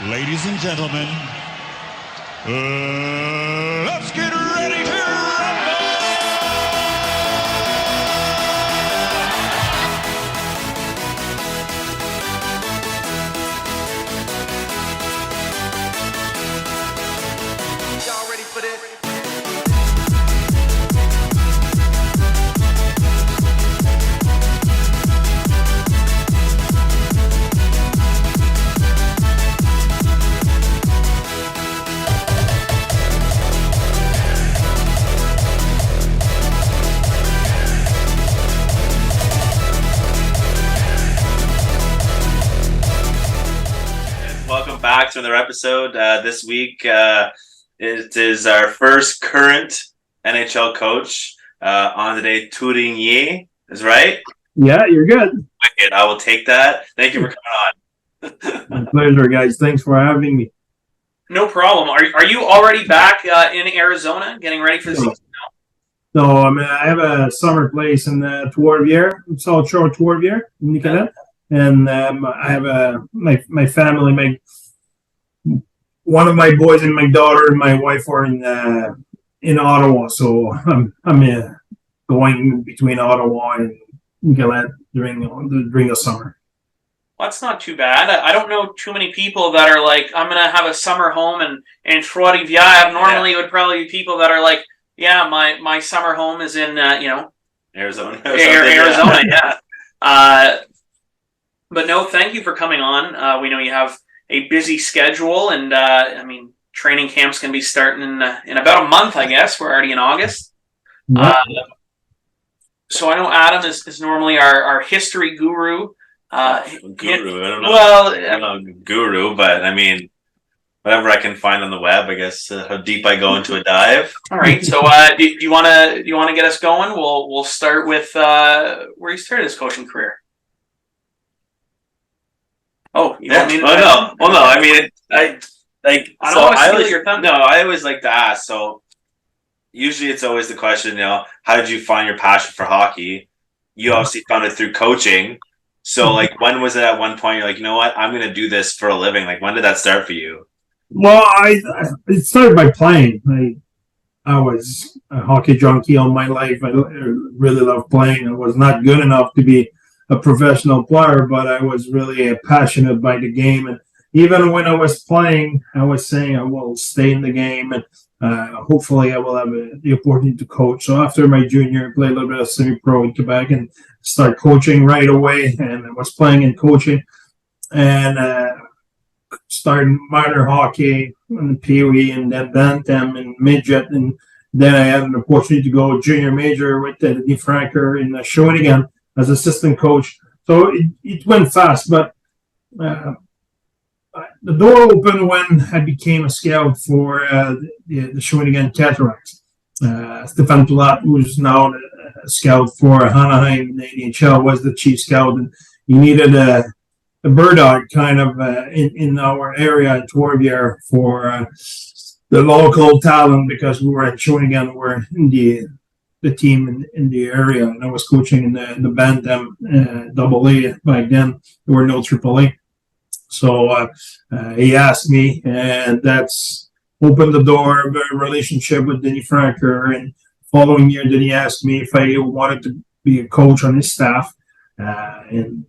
Ladies and gentlemen, let's get ready to rumble! Y'all ready for this? Welcome back to another episode. This week, it is our first current NHL coach, André Tourigny. Is right? Yeah, you're good. Wicked. I will take that. Thank you for coming on. My pleasure, guys. Thanks for having me. No problem. Are you already back in Arizona, getting ready for the season now? So, I have a summer place in Trois-Rivières, South Shore Trois-Rivières, in Nicolet. And I have my family, one of my boys and my daughter and my wife are in Ottawa. So I'm going between Ottawa and Nicolet during the summer. Well, that's not too bad. I don't know too many people that are like, I'm going to have a summer home in Trois-Rivières. Normally, it would probably be people that are like, yeah, my summer home is in, Arizona. Arizona, yeah. But no, thank you for coming on. We know you have a busy schedule, and training camp's going to be starting in about a month, I guess. We're already in August. Yep. So I know Adam is normally our history guru. Guru. I don't know. Well, I don't know guru, but I mean, whatever I can find on the web, I guess. How deep I go into a dive. All right. So, do you want to get us going? We'll start with where you started his coaching career. Oh, you want me to? Oh no. Well, no. I mean, I don't want to steal your thunder. No, I always like to ask. So usually it's always the question, how did you find your passion for hockey? You obviously found it through coaching. So, when was it at one point you're like, you know what, I'm going to do this for a living? Like, when did that start for you? Well, it started by playing. I was a hockey junkie all my life. I really loved playing. I was not good enough to be a professional player, but I was really passionate by the game. And even when I was playing, I was saying I will stay in the game, and hopefully I will have the opportunity to coach. So after my junior, I played a little bit of semi-pro in Quebec and start coaching right away. And I was playing and coaching, and started minor hockey and Pee Wee, and then Bantam and midget, and then I had an opportunity to go junior major with the Franker in Shawinigan as assistant coach. So it went fast, but the door opened when I became a scout for the Shawinigan Cataracts. Stefan Pilat, who's now a scout for Anaheim in the NHL, was the chief scout, and he needed a bird dog kind of in our area in Trois-Rivières for the local talent, because we were at Shawinigan, we were in the team in the area, and I was coaching in the Bantam AA back then. There were no AAA. So he asked me, and that's opened the door of a relationship with Denny Franker. And following year, then he asked me if I wanted to be a coach on his staff. And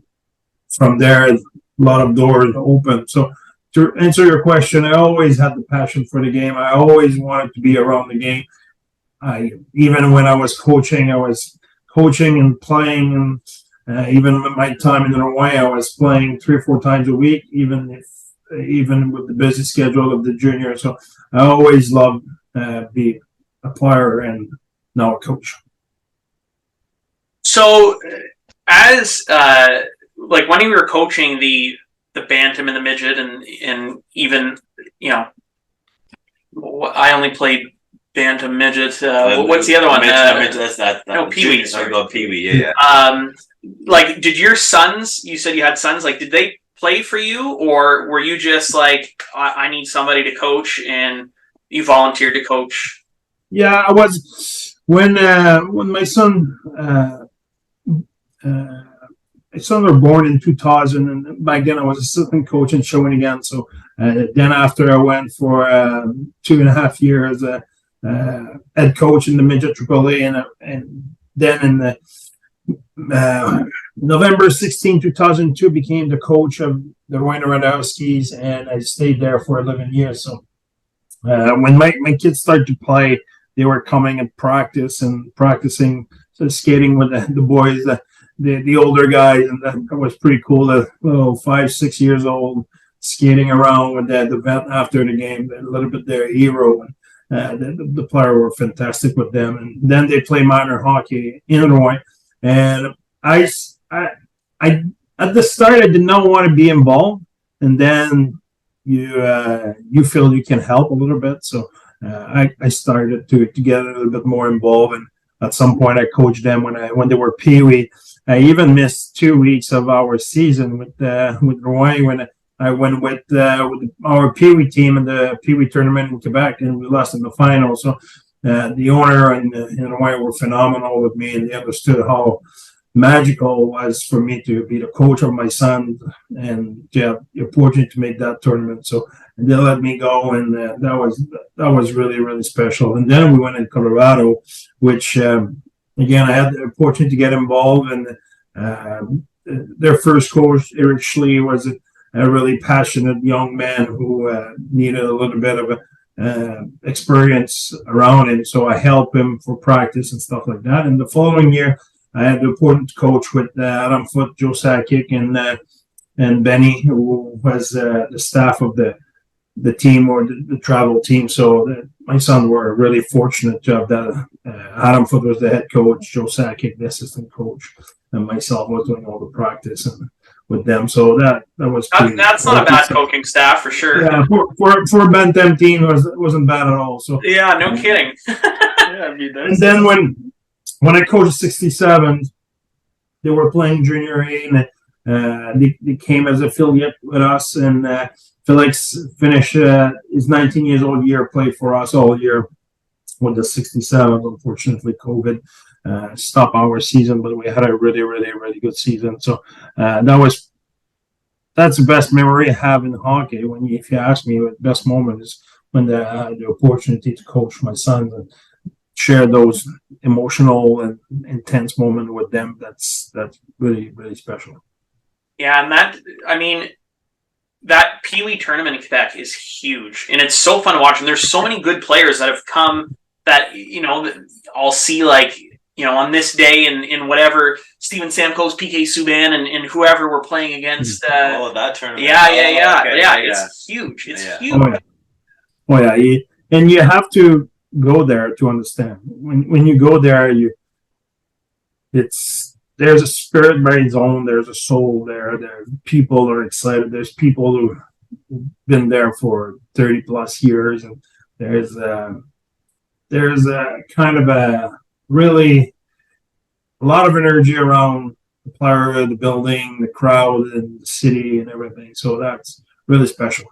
from there, a lot of doors opened. So to answer your question, I always had the passion for the game. I always wanted to be around the game. Even when I was coaching and playing, and even with my time in Hawaii, I was playing 3 or 4 times a week, even with the busy schedule of the junior. So I always loved being a player and now a coach. So, as when you were coaching the Bantam and the midget, and even I only played Bantam, midget. What's the other one? Pee Wee. Sorry, go Pee Wee. Yeah. Did your sons? You said you had sons. Did they play for you, or were you just like, I need somebody to coach, and you volunteered to coach? Yeah, I was when my son. My son were born in 2000, and back then I was assistant coach in Shawinigan. So Then after I went for 2.5 years head coach in the midget AAA, and then in the November 16, 2002, became the coach of the Rowan Radowskis, and I stayed there for 11 years. So when my kids started to play, they were coming and practicing skating with the boys, the older guys, and that was pretty cool. 5-6 years old, skating around with the vet after the game, a little bit their hero. And the players were fantastic with them. And then they play minor hockey in Illinois. And I at the start, I did not want to be involved. And then you feel you can help a little bit. So I started to get a little bit more involved. And at some point, I coached them when they were Pee-wee. I even missed 2 weeks of our season with Rouen when I went with our Pee-wee team in the Pee-wee tournament in Quebec, and we lost in the final. So the owner and Rouen were phenomenal with me, and they understood how magical it was for me to be the coach of my son and the opportunity to make that tournament. So they let me go, and that was really, really special. And then we went in Colorado, which again, I had the opportunity to get involved. And their first coach, Eric Schlee, was a really passionate young man who needed a little bit of experience around him. So I helped him for practice and stuff like that. And the following year, I had the opportunity to coach with Adam Foote, Joe Sakic, and Benny, who was the staff of the team or the travel team. So my son were really fortunate to have that. Adam Foote was the head coach, Joe Sakic, the assistant coach, and myself was doing all the practice and with them. So that was pretty, that's not a bad coaching staff for sure. Yeah, for a Bantam team, it wasn't bad at all. So yeah, no kidding. Yeah, and then when I coached 67, they were playing junior A, and they came as affiliate with us, and Felix finished his 19 years old year, played for us all year with the 67. Unfortunately, COVID stopped our season, but we had a really, really, really good season. So that's the best memory I have in hockey. If you ask me, the best moment is when I had the opportunity to coach my sons and share those emotional and intense moments with them. That's really, really special. Yeah, and that Pee-wee tournament in Quebec is huge, and it's so fun to watch. And there's so many good players that have come that I'll see on this day in whatever Steven Stamkos, PK Subban, and whoever we're playing against. That tournament. Yeah. Okay. Yeah, it's huge. It's huge. Oh yeah. And you have to go there to understand. When you go there, there's a spirit by its own. There's a soul there. People are excited. There's people who've been there for 30 plus years, and there's a kind of a really a lot of energy around the player, the building, the crowd, and the city, and everything. So that's really special.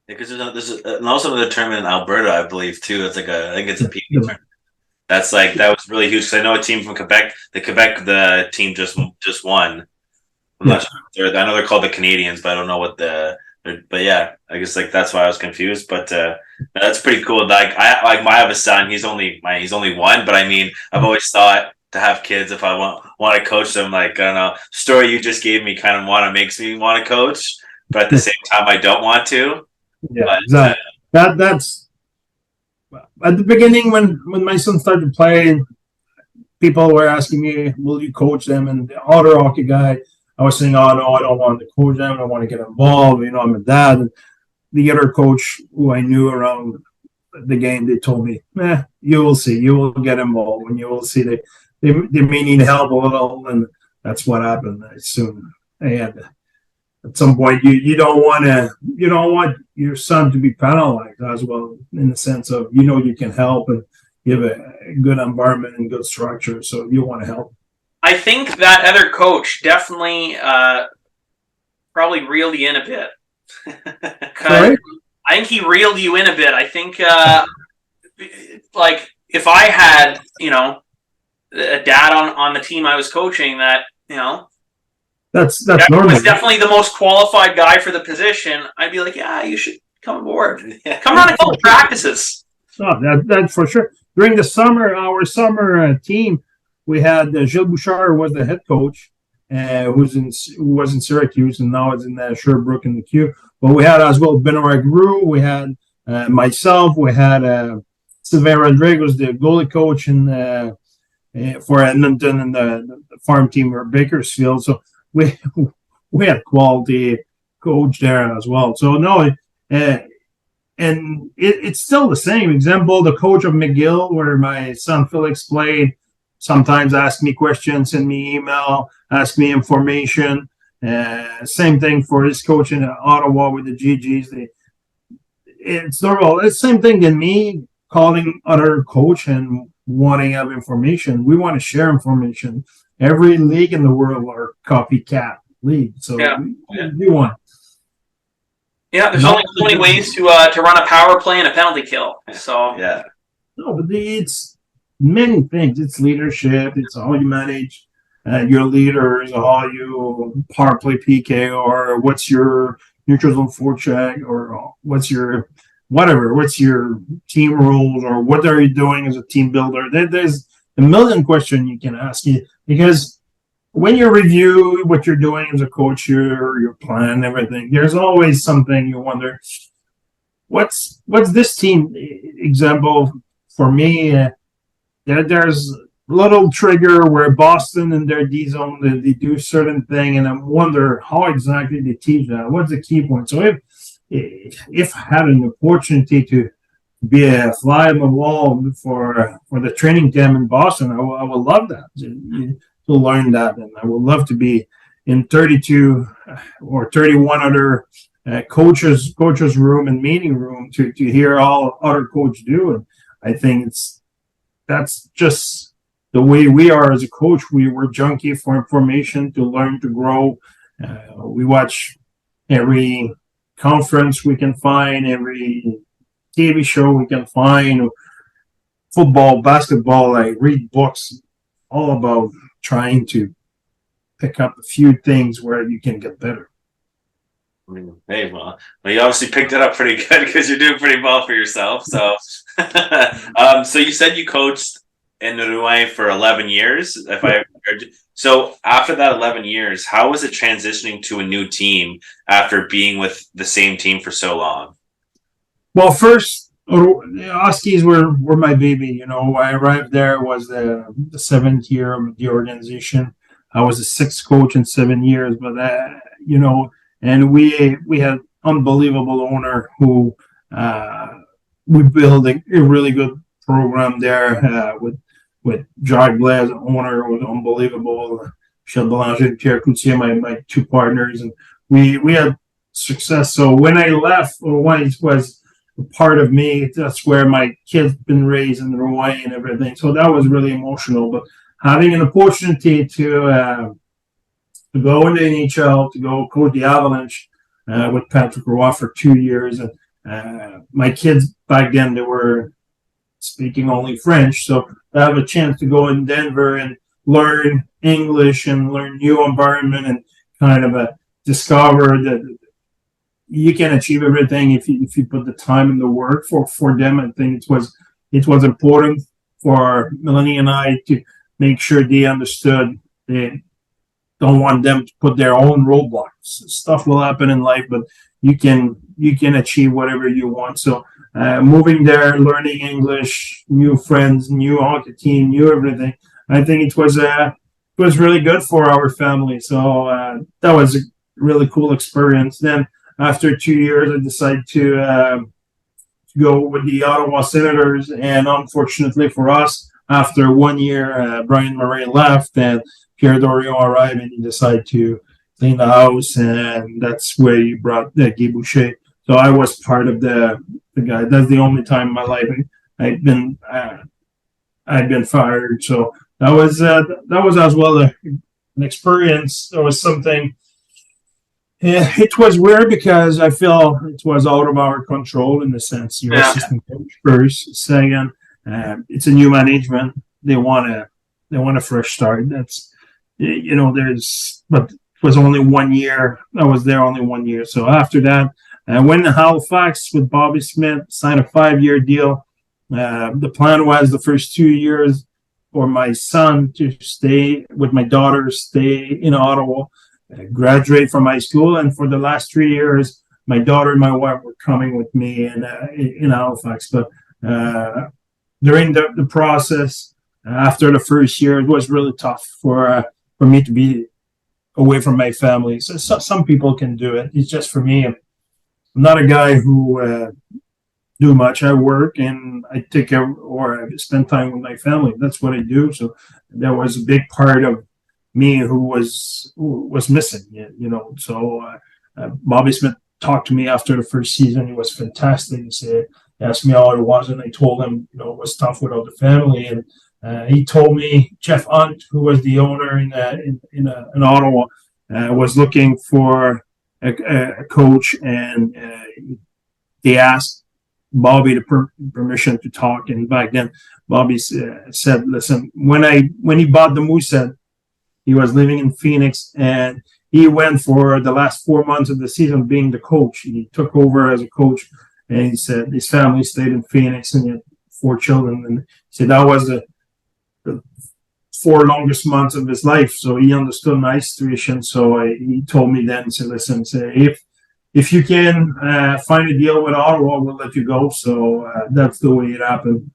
Because there's also another tournament in Alberta, I believe, too. It's I think it's a PE tournament. That was really huge. Because I know a team from Quebec. The team just won. I'm not sure. I know they're called the Canadians, but I don't know what But yeah, I guess that's why I was confused. But that's pretty cool. I have a son. He's only one, but I've always thought to have kids if I want to coach them. I don't know. Story you just gave me kind of makes me want to coach, but at the same time I don't want to. Yeah, exactly. That's at the beginning when my son started to play, people were asking me, "Will you coach them?" And the other hockey guy, I was saying, "Oh no, I don't want to coach them. I want to get involved. I'm a dad." And the other coach who I knew around the game, they told me, you will see. You will get involved, and you will see they may need help a little." And that's what happened. At some point, you don't want your son to be penalized as well, in the sense of you can help and you have a good environment and good structure, so you want to help. I think that other coach definitely probably reeled you in a bit. Sorry? I think he reeled you in a bit. I think if I had a dad on the team I was coaching that That's That normal. was definitely the most qualified guy for the position. I'd be like, yeah, you should come aboard. Come on a couple practices. No, that's for sure. During the summer, our summer team, we had Gilles Bouchard was the head coach, who was in Syracuse and now is in Sherbrooke in the Q. But we had as well Benoit Gru, we had myself, we had Sylvain Rodriguez, the goalie coach for Edmonton, and the farm team were Bakersfield. So we we had quality coach there as well. So no, and it's still the same. Example, the coach of McGill, where my son Felix played, sometimes ask me questions, send me email, ask me information. Same thing for his coach in Ottawa with the GGs. It's normal. It's the same thing than me calling other coach and wanting to have information. We want to share information. Every league in the world are copycat league. So we want. Yeah, there's only so many ways to run a power play and a penalty kill. So yeah. No, but it's many things. It's leadership. It's how you manage your leaders, how you power play PK, or what's your neutral zone forecheck, or what's your team rules, or what are you doing as a team builder. There's a million questions you can ask you, because when you review what you're doing as a coach, your plan, everything, there's always something you wonder, what's this team example for me? There's a little trigger where Boston in their D zone, they do certain thing, and I wonder how exactly they teach that. What's the key point? So if I had an opportunity to be a fly on the wall for the training camp in Boston, I would love that. To learn that, and I would love to be in 32 or 31 other coaches room and meeting room to hear all other coaches do. And I think that's just the way we are as a coach. We're junkie for information, to learn, to grow. We watch every conference we can find, every TV show we can find, football, basketball. I read books all about trying to pick up a few things where you can get better. Hey, well, you obviously picked it up pretty good, because you're doing pretty well for yourself. So, so you said you coached in Rouen for 11 years. If I heard you. So after that 11 years, how was it transitioning to a new team after being with the same team for so long? Well, first, Huskies were my baby. I arrived there, was the 7th year of the organization. I was the 6th coach in 7 years, but and we had unbelievable owner who we built a really good program there with Jacques Blaise, owner, was unbelievable. Michel Belanger and Pierre Coutier, my two partners, and we had success. So when I left, Rouen was part of me. That's where my kids been raised in Rouen and everything. So that was really emotional. But having an opportunity to go in the NHL, to go coach the Avalanche with Patrick Roy for 2 years, and my kids back then, they were speaking only French, so I have a chance to go in Denver and learn English and learn new environment, and kind of discover that you can achieve everything if you put the time and the work for them. I think it was important for Melanie and I to make sure they understood they don't want them to put their own roadblocks. Stuff will happen in life, but you can achieve whatever you want. So moving there, learning English, new friends, new hockey team, new everything. I think it was really good for our family. So that was a really cool experience. Then after 2 years, I decided to go with the Ottawa Senators, and unfortunately for us, after 1 year, Brian Murray left and Pierre Dorion arrived, and he decided to clean the house, and that's where he brought Guy Boucher. So I was part of the guy. That's the only time in my life I've been fired. So that was as well an experience. That was something. Yeah, it was weird because I feel it was out of our control in the sense you're assistant coach first. Second, it's a new management. They want a fresh start. That's but was only 1 year. I was there only 1 year. So after that, I went to Halifax with Bobby Smith, signed a 5-year deal. The plan was the first 2 years for my son to stay with my daughter, stay in Ottawa, graduate from high school. And for the last 3 years, my daughter and my wife were coming with me in Halifax. But during the process, after the first year, it was really tough for me to be away from my family. So some people can do it. It's just for me, I'm not a guy who do much. I work and I take care or I spend time with my family. That's what I do. So that was a big part of me who was missing. So Bobby Smith talked to me after the first season. It was fantastic. He asked me how it was, and I told him, it was tough without the family. And he told me Jeff Hunt, who was the owner in Ottawa, was looking for a coach, and they asked Bobby the permission to talk. And back then, Bobby said, "Listen, when he bought the Moosehead, he was living in Phoenix, and he went for the last 4 months of the season being the coach. He took over as a coach, and he said his family stayed in Phoenix, and he had 4 children. And he said that was the 4 longest months of his life. So he understood my situation. So he told me then, he said, listen, if you can find a deal with Ottawa, we'll let you go. So that's the way it happened.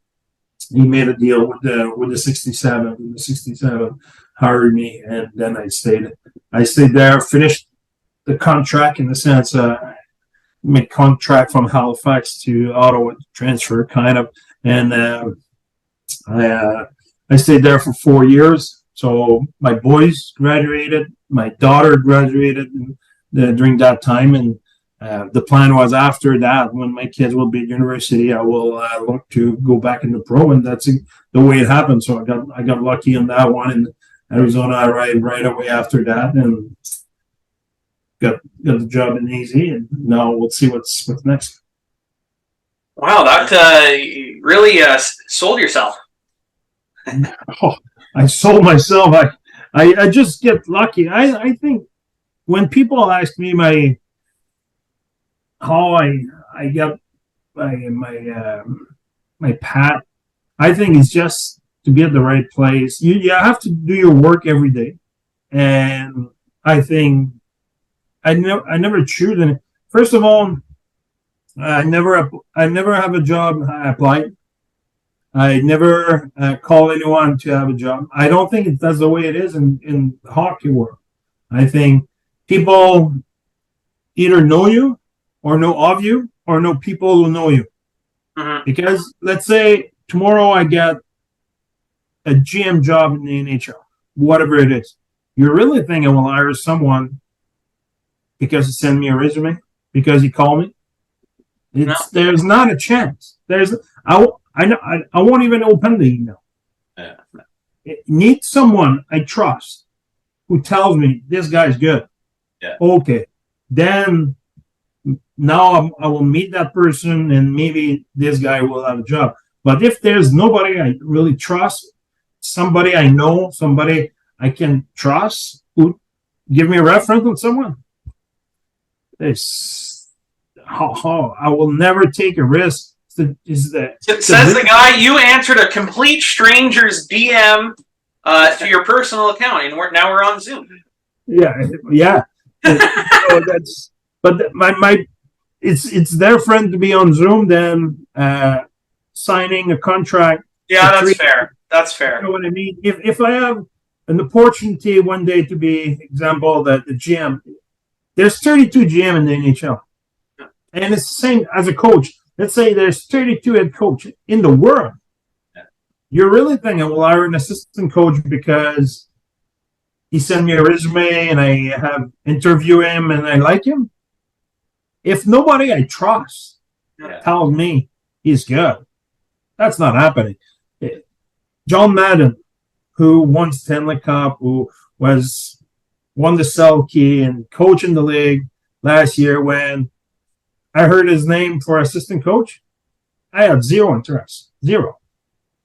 He made a deal with the 67. And the 67 hired me, and then I stayed there, finished the contract in the sense, my contract from Halifax to Ottawa transfer kind of. And I stayed there for 4 years. So my boys graduated, my daughter graduated during that time, and the plan was after that, when my kids will be at university, I will look to go back into pro, and that's the way it happened. So I got lucky on that one. In Arizona, I arrived right away after that, and got the job in AZ, and now we'll see what's next. Wow, that really sold yourself. Oh, I sold myself. I just get lucky. I think when people ask me how I get my path, I think it's just to be at the right place. You have to do your work every day, and I think I never choose any. First of all, I never have a job I applied. I never call anyone to have a job. I don't think that's the way it is in the hockey world. I think people either know you or know of you or know people who know you. Mm-hmm. Because let's say tomorrow I get a GM job in the NHL, whatever it is. You really think I will hire someone because he sent me a resume, because he called me? There's not a chance. I won't even open the email. Yeah. Need someone I trust who tells me this guy's good. Yeah. Okay. Then now I will meet that person, and maybe this guy will have a job. But if there's nobody I really trust, somebody I know, somebody I can trust, who give me a reference on someone, I will never take a risk. It says the guy, you answered a complete stranger's DM to your personal account, and now we're on Zoom. Yeah. It's their friend to be on Zoom than signing a contract. Yeah, that's fair. You know what I mean? If I have an opportunity one day to be, example, the GM, there's 32 GM in the NHL, and it's the same as a coach. Let's say there's 32 head coach in the world. Yeah. You really think I will hire an assistant coach because he sent me a resume and I have interview him and I like him? If nobody I trust tells me he's good, that's not happening. John Madden, who won the Stanley Cup, who won the Selke and coach in the league last year, when I heard his name for assistant coach, I had zero interest,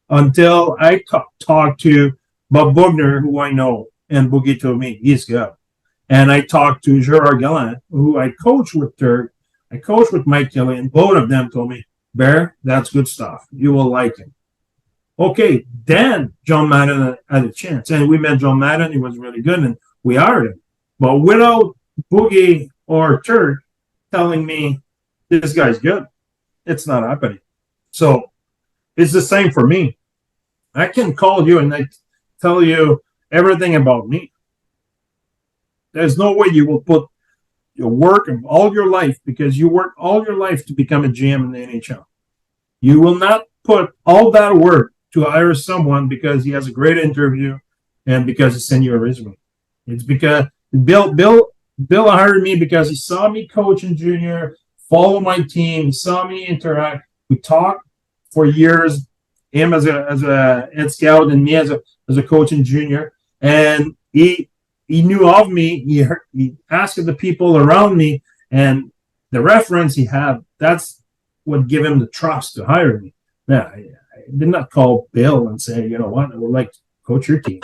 until I talked to Bob Bugner, who I know, and Boogie told me he's good. And I talked to Gerard Gallant, who I coached with Turk. I coached with Mike Kelly, and both of them told me, Bear, that's good stuff. You will like him. Okay, then John Madden had a chance. And we met John Madden. He was really good, and we hired him. But without Boogie or Turk telling me, this guy's good, it's not happening. So it's the same for me. I can call you and I tell you everything about me. There's no way you will put your work of all your life, because you work all your life to become a GM in the NHL. You will not put all that work to hire someone because he has a great interview and because he sent you a resume. It's because Bill hired me because he saw me coach in junior, follow my team, he saw me interact. We talked for years, him as a head scout and me as a coach in junior, and he knew of me. He asked the people around me, and the reference he had, that's what gave him the trust to hire me. Now, I did not call Bill and say, you know what, I would like to coach your team.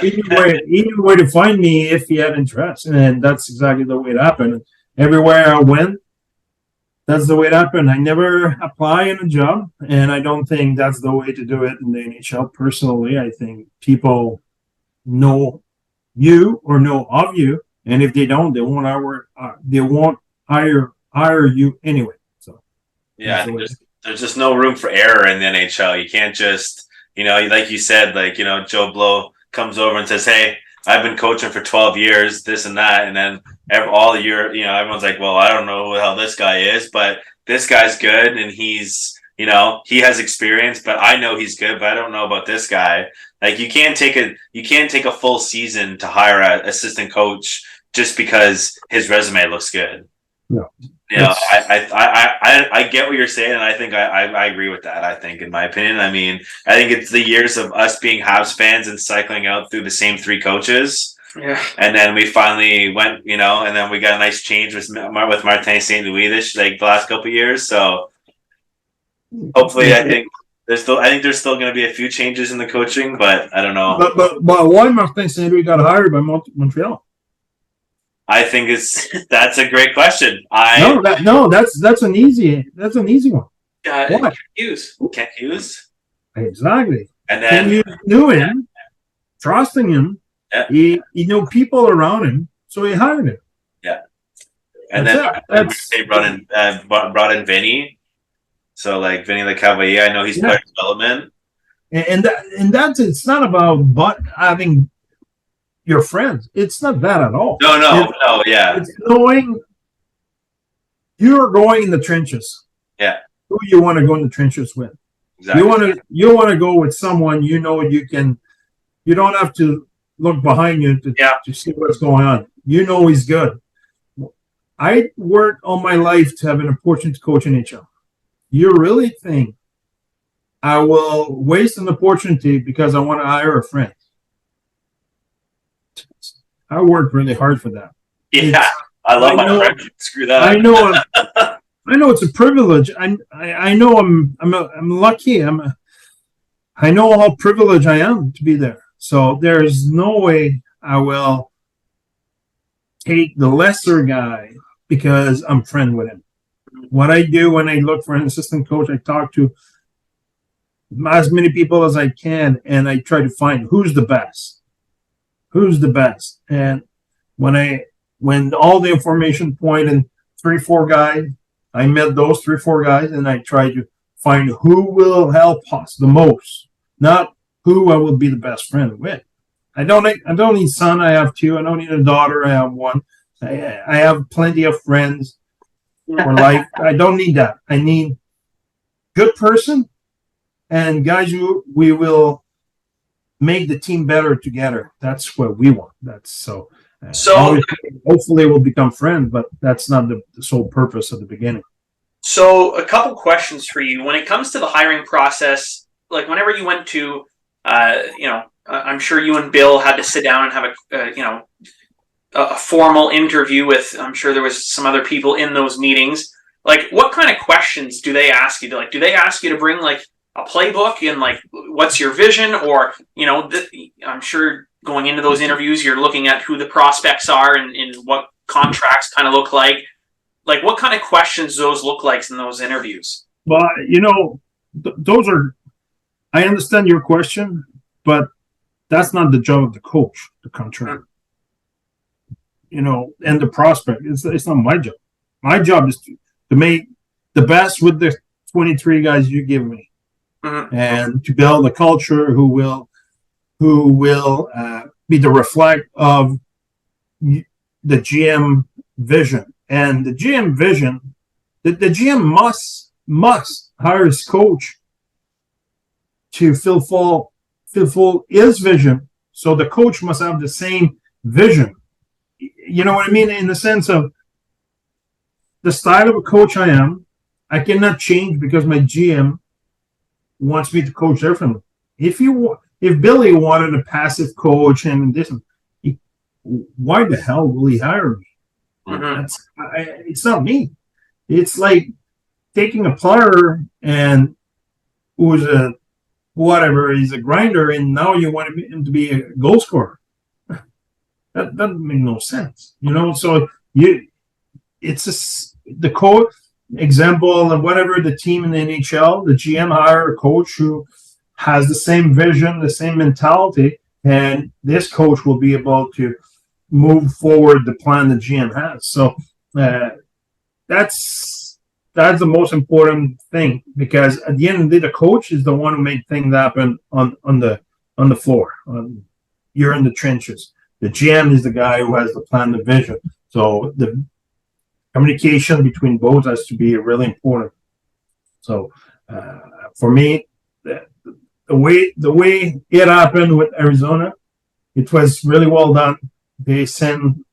He knew where to find me if he had interest, and that's exactly the way it happened. Everywhere I went, that's the way it happened. I never apply in a job, and I don't think that's the way to do it in the NHL. Personally, I think people know you or know of you, and if they don't, they won't hire you anyway. So yeah, I think there's just no room for error in the NHL. You can't just, like you said, Joe Blow comes over and says, "Hey, I've been coaching for 12 years, this and that," and then all year, everyone's like, "Well, I don't know who the hell this guy is, but this guy's good, and he's, he has experience, but I know he's good, but I don't know about this guy." Like, you can't take a full season to hire an assistant coach just because his resume looks good. No. I get what you're saying, and I think I agree with that. I think, in my opinion, I think it's the years of us being Habs fans and cycling out through the same three coaches. Yeah. And then we finally went, and then we got a nice change with Martin St. Louis the last couple of years. So hopefully, I think there's still going to be a few changes in the coaching, but I don't know. But why Martin St. Louis got hired by Montreal? I think that's a great question. That's an easy one. Kent Hughes. Kent Hughes. Exactly. And then Kent Hughes knew him, trusting him. Yeah. He knew people around him, so he hired him. Yeah. And they brought in Vinny. So Vinny LeCavalier, I know he's player development. And that's it's not about having your friends. It's not that at all. No, yeah. It's knowing you're going in the trenches. Yeah. Who you want to go in the trenches with. Exactly. You want to go with someone you don't have to look behind you to see what's going on. He's good. I worked all my life to have an opportunity to coach in NHL. You really think I will waste an opportunity because I want to hire a friend? I worked really hard for that. Yeah, I love my friend. Screw that. I know it's a privilege. I know I'm lucky. I know how privileged I am to be there. So there's no way I will take the lesser guy because I'm friend with him. What I do when I look for an assistant coach, I talk to as many people as I can, and I try to find who's the best. And when all the information point in 3-4 guys, I met those 3-4 guys, and I try to find who will help us the most, not who I will be the best friend with. I don't need son. I have 2. I don't need a daughter. I have 1. I have plenty of friends for life. I don't need that. I need good person and guys who we will make the team better together. That's what we want. So hopefully we'll become friends, but that's not the sole purpose at the beginning. So a couple questions for you. When it comes to the hiring process, whenever you went to, I'm sure you and Bill had to sit down and have a formal interview with, I'm sure there was some other people in those meetings. What kind of questions do they ask you? Do they ask you to bring a playbook and what's your vision? Or, I'm sure going into those interviews, you're looking at who the prospects are and what contracts kind of look like. Like, what kind of questions those look like in those interviews? Well, those are. I understand your question, but that's not the job of the coach, the contract. And the prospect. It's not my job. My job is to make the best with the 23 guys you give me, and to build a culture who will be the reflect of the GM vision. And the GM vision, the GM must hire his coach to fulfill his vision. So the coach must have the same vision. You know what I mean? In the sense of the style of a coach I cannot change because my GM wants me to coach differently. If Billy wanted a passive coach and this, why the hell will he hire me? It's not me. It's like taking a player and who's he's a grinder, and now you want him to be a goal scorer. That doesn't make no sense, So the coach example and whatever the team in the NHL, the GM hire a coach who has the same vision, the same mentality, and this coach will be able to move forward the plan the GM has. So that's the most important thing, because at the end of the day, the coach is the one who makes things happen on the floor. You're in the trenches. The GM is the guy who has the plan, the vision. So the communication between both has to be really important. So for me, the way it happened with Arizona, it was really well done. They sent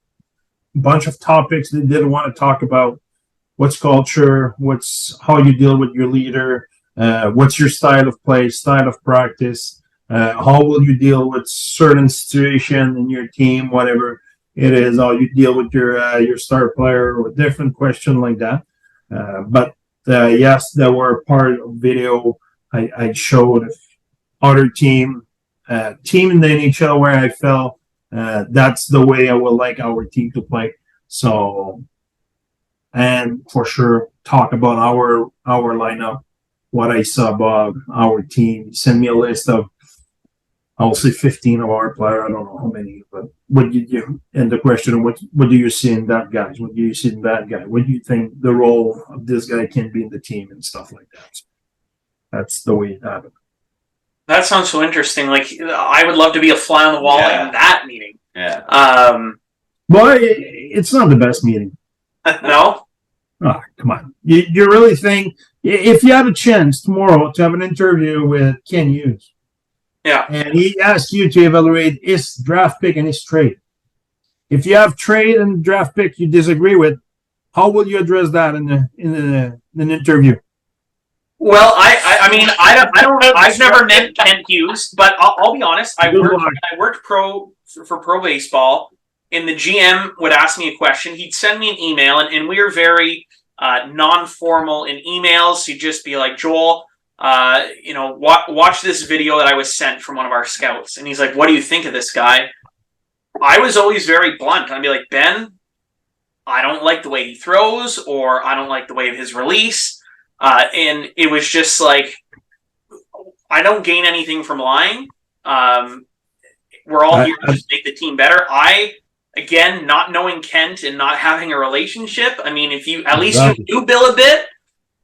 a bunch of topics they didn't want to talk about. What's culture? How you deal with your leader? What's your style of play, style of practice? How will you deal with certain situation in your team, whatever it is? How you deal with your star player, or a different question like that. But yes, there were part of video I showed other team in the NHL where I felt that's the way I would like our team to play. So, and for sure, talk about our lineup, what I saw about our team. Send me a list of, I'll say 15 of our players. I don't know how many, but what did you? And the question, what do you see in that guy? What do you see in that guy? What do you think the role of this guy can be in the team and stuff like that? So that's the way it happened. That sounds so interesting. Like, I would love to be a fly on the wall in that meeting. Yeah. Well, it's not the best meeting. No? Oh, come on. You really think, if you had a chance tomorrow to have an interview with Ken Hughes, and he asked you to evaluate his draft pick and his trade. If you have trade and draft pick you disagree with, how will you address that in an interview? Well, I mean, I don't know. I've never met Ken Hughes, but I'll be honest. I worked for pro baseball, and the GM would ask me a question. He'd send me an email, and we were very non-formal in emails. He'd just be like, Joel, watch this video that I was sent from one of our scouts. And he's like, what do you think of this guy? I was always very blunt. I'd be like, Ben, I don't like the way he throws, or I don't like the way of his release. And it was just like, I don't gain anything from lying. We're all here to just make the team better. Again, not knowing Kent and not having a relationship. I mean, if you at least you knew Bill a bit,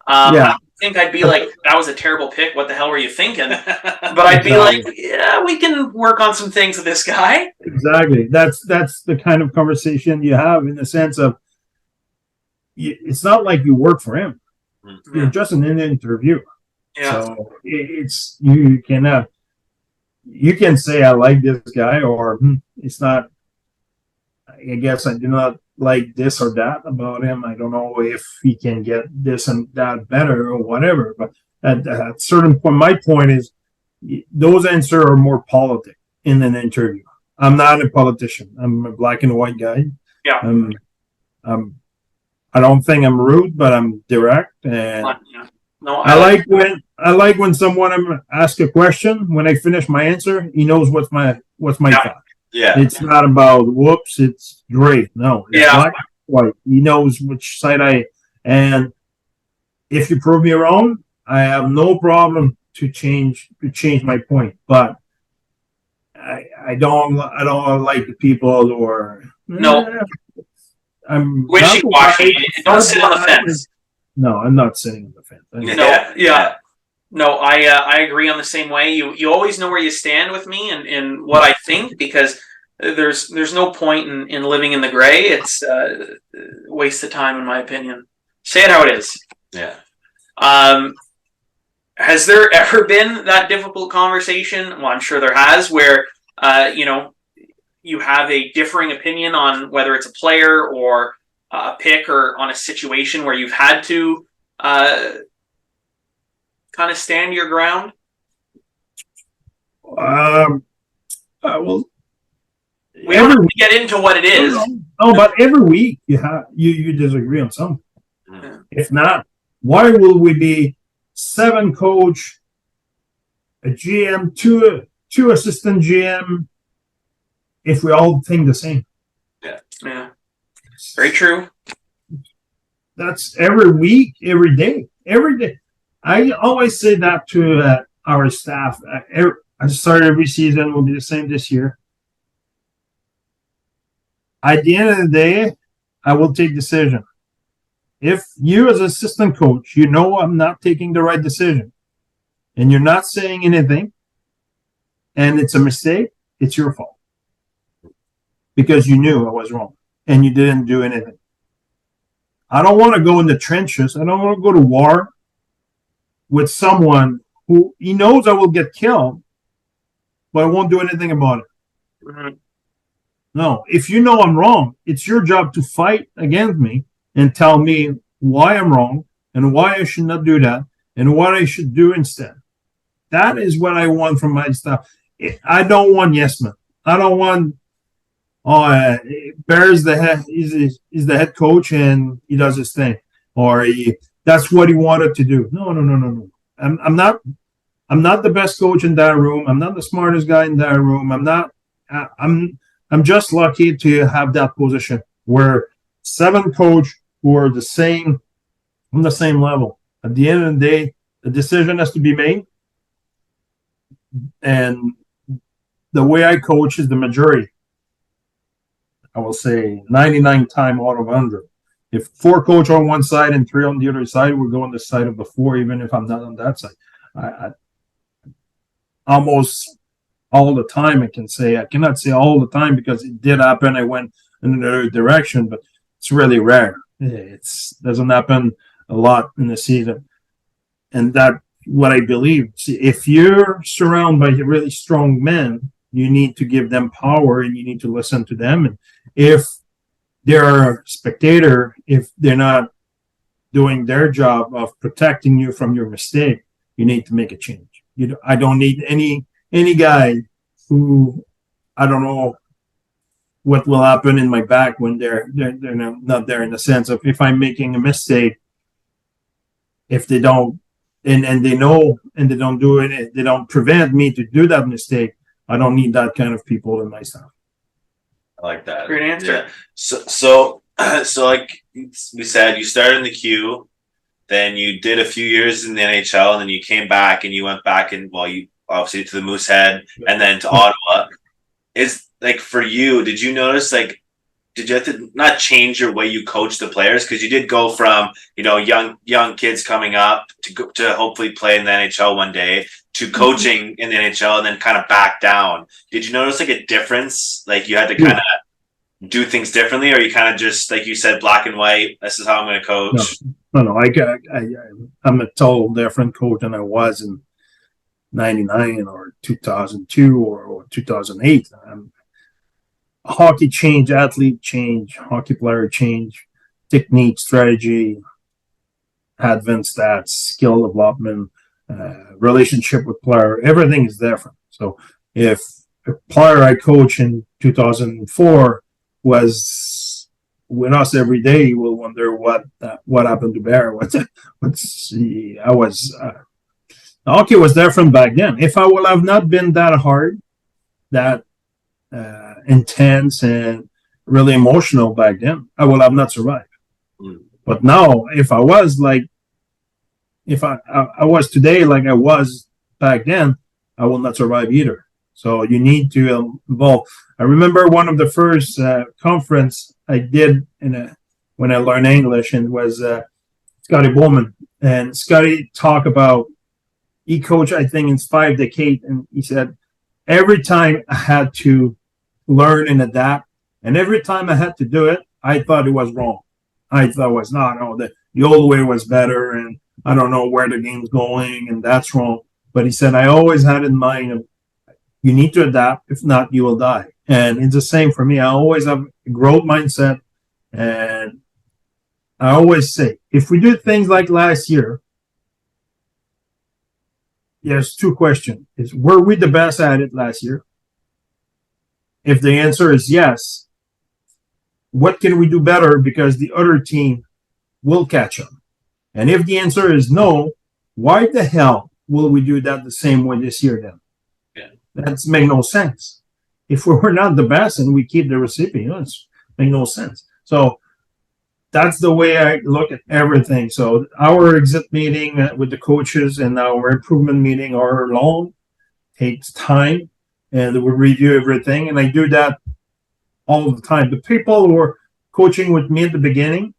I think I'd be like, that was a terrible pick. What the hell were you thinking? But I'd be like, yeah, we can work on some things with this guy. Exactly. That's the kind of conversation you have, in the sense of, it's not like you work for him. You're just in an interview. Yeah. So it's, you can say I like this guy, or it's not. I guess I do not like this or that about him. I don't know if he can get this and that better or whatever. But at a certain point, my point is, those answers are more politic in an interview. I'm not a politician. I'm a black and white guy. Yeah. I don't think I'm rude, but I'm direct, and no, I like when someone asks a question. When I finish my answer, he knows what's my thought. Yeah. It's not about whoops, it's great. No, it's black and white. He knows which side and if you prove me wrong, I have no problem to change my point. But I don't like the people who are I'm wishy-washy. Don't sit on the fence. No, I'm not sitting on the fence. No, I agree on the same way. You always know where you stand with me and what I think, because there's no point in living in the gray. It's a waste of time, in my opinion. Say it how it is. Yeah. Has there ever been that difficult conversation? Well, I'm sure there has, where you have a differing opinion on whether it's a player or a pick or on a situation where you've had to kind of stand your ground? Well, we don't have to get into what it is. No, but every week you disagree on something. Yeah. If not, why will we be 7 coach, a GM, two assistant GM, if we all think the same? Yeah. Very true. That's every week, every day. I always say that to our staff. I start every season, will be the same this year. At the end of the day, I will take decision. If you as assistant coach, you know I'm not taking the right decision, and you're not saying anything, and it's a mistake, it's your fault. Because you knew I was wrong, and you didn't do anything. I don't want to go in the trenches. I don't want to go to war with someone who he knows I will get killed, but I won't do anything about it. Mm-hmm. No, if you know I'm wrong, it's your job to fight against me and tell me why I'm wrong and why I should not do that and what I should do instead. That is what I want from my staff. I don't want yes men. I don't want Bear's the head. He's the head coach and he does his thing, or that's what he wanted to do. No. I'm not the best coach in that room. I'm not the smartest guy in that room. I'm just lucky to have that position where 7 coach who are on the same level. At the end of the day, the decision has to be made, and the way I coach is the majority. I will say 99 times out of 100. If 4 coach on one side and 3 on the other side, we'll go on the side of the 4, even if I'm not on that side. I almost all the time I can say. I cannot say all the time because it did happen. I went in another direction, but it's really rare. It doesn't happen a lot in the season. And that's what I believe. See, if you're surrounded by really strong men, you need to give them power and you need to listen to them. And if they're a spectator, if they're not doing their job of protecting you from your mistake, you need to make a change. I don't need any guy who I don't know what will happen in my back when they're not there, in the sense of if I'm making a mistake, if they don't and they know and they don't do it, they don't prevent me to do that mistake. I don't need that kind of people in my staff. I like that. Great answer. Yeah. So like we said, you started in the Q, then you did a few years in the NHL, and then you came back and you went back and you obviously to the Moosehead and then to Ottawa. Is like for you, did you notice did you have to not change your way you coach the players? Because you did go from young kids coming up to hopefully play in the NHL one day to coaching in the NHL and then kind of back down. Did you notice a difference? Like you had to kind of do things differently, or you kind of just like you said, black and white. This is how I'm going to coach. No. I'm a total different coach than I was in '99 or 2002 or 2008. Hockey change, athlete change, hockey player change, technique, strategy, advanced stats, skill development, relationship with player, everything is different. So if a player I coach in 2004 was with us every day, you will wonder what happened to Bear. Hockey was different back then. If I would have not been that hard, that intense and really emotional back then, I would have not survived. But now, if I was today like I was back then, I will not survive either. So you need to involve. I remember one of the first conference I did when I learned English, and was Scotty Bowman. And Scotty talked about, he coached, I think, in 5 decades, and he said, every time I had to learn and adapt, and every time I had to do it, I thought it was wrong. I thought it was not. No, the old way was better, and I don't know where the game's going, and that's wrong. But he said, I always had in mind, you need to adapt. If not, you will die. And it's the same for me. I always have a growth mindset, and I always say, if we do things like last year, there's 2 questions. Were we the best at it last year? If the answer is yes, what can we do better because the other team will catch up? And if the answer is no, why the hell will we do that the same way this year then? Yeah. That's make no sense. If we're not the best and we keep the recipients, make no sense. So that's the way I look at everything. So our exit meeting with the coaches and our improvement meeting are long, takes time, and we review everything. And I do that all the time. The people who are coaching with me at the beginning,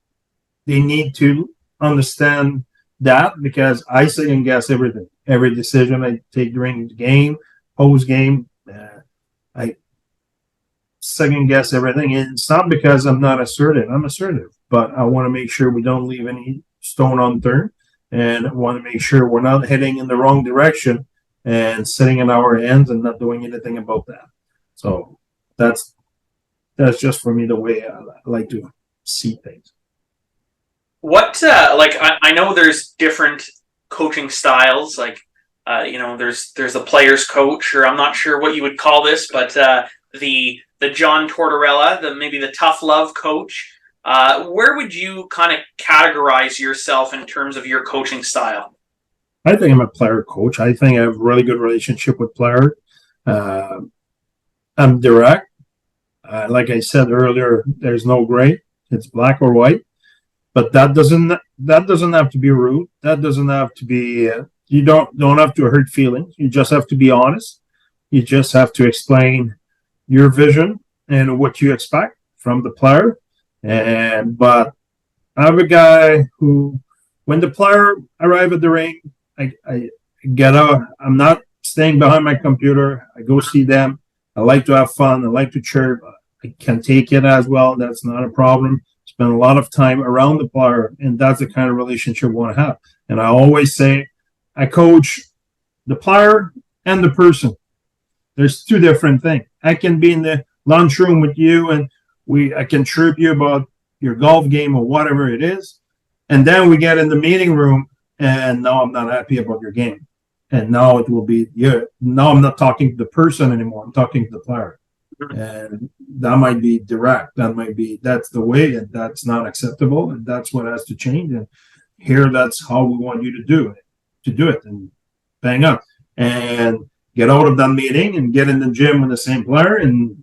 they need to understand that, because I second guess everything. Every decision I take during the game, post game, I second guess everything. And it's not because I'm not assertive. I'm assertive, but I want to make sure we don't leave any stone unturned, and I want to make sure we're not heading in the wrong direction and sitting in our hands and not doing anything about that. So that's just for me the way I like to see things. What I know there's different coaching styles. There's the players coach, or I'm not sure what you would call this, but the John Tortorella, maybe the tough love coach. Where would you kind of categorize yourself in terms of your coaching style? I think I'm a player coach. I think I have a really good relationship with player. I'm direct. Like I said earlier, there's no gray. It's black or white. But that doesn't have to be rude. That doesn't have to be. You don't have to hurt feelings. You just have to be honest. You just have to explain your vision and what you expect from the player. But I'm a guy who, when the player arrive at the ring, I get out. I'm not staying behind my computer. I go see them. I like to have fun. I like to chirp. I can take it as well. That's not a problem. Spend a lot of time around the player, and that's the kind of relationship we want to have. And I always say, I coach the player and the person. There's 2 different things. I can be in the lunchroom with you, and I can chirp you about your golf game or whatever it is, and then we get in the meeting room, and now I'm not happy about your game, and now it will be now I'm not talking to the person anymore. I'm talking to the player. And that might be direct. That's the way, and that's not acceptable, and that's what has to change. And here, that's how we want you to do it, and bang up and get out of that meeting and get in the gym with the same player and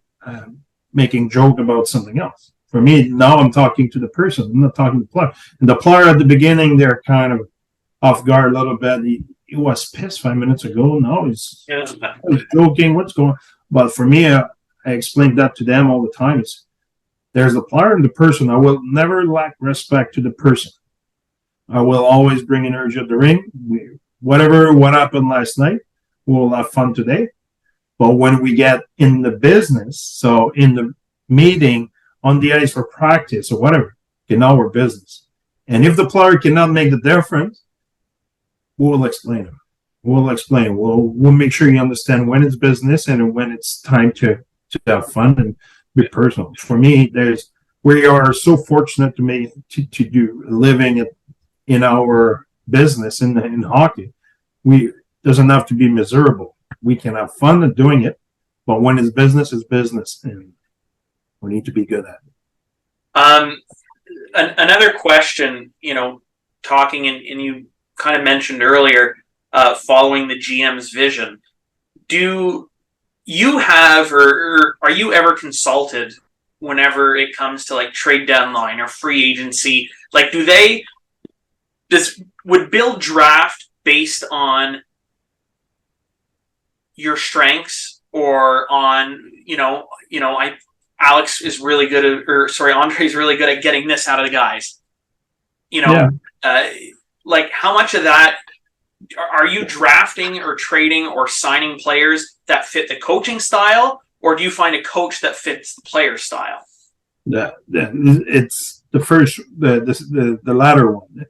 making joke about something else. For me, now I'm talking to the person. I'm not talking to the player. And the player at the beginning, they're kind of off guard a little bit. He was pissed 5 minutes ago. Now he's joking. What's going on? But for me, I explain that to them all the time. There's the player and the person. I will never lack respect to the person. I will always bring energy at the ring. What happened last night, we'll have fun today. But when we get in the business, so in the meeting, on the ice for practice or whatever, now we're business. And if the player cannot make the difference, we'll explain it. We'll make sure you understand when it's business and when it's time to have fun and be personal. For me, we are so fortunate to do living in our business in hockey. We doesn't have to be miserable. We can have fun at doing it, but when it's business, and we need to be good at it. Another question, talking and you kind of mentioned earlier, following the GM's vision. Do you have, or are you ever consulted whenever it comes to like trade deadline or free agency? Like, would Bill draft based on your strengths or on, Alex is really good at, Andre is really good at getting this out of the guys. Like how much of that are you drafting or trading or signing players that fit the coaching style, or do you find a coach that fits the player style? It's the latter one.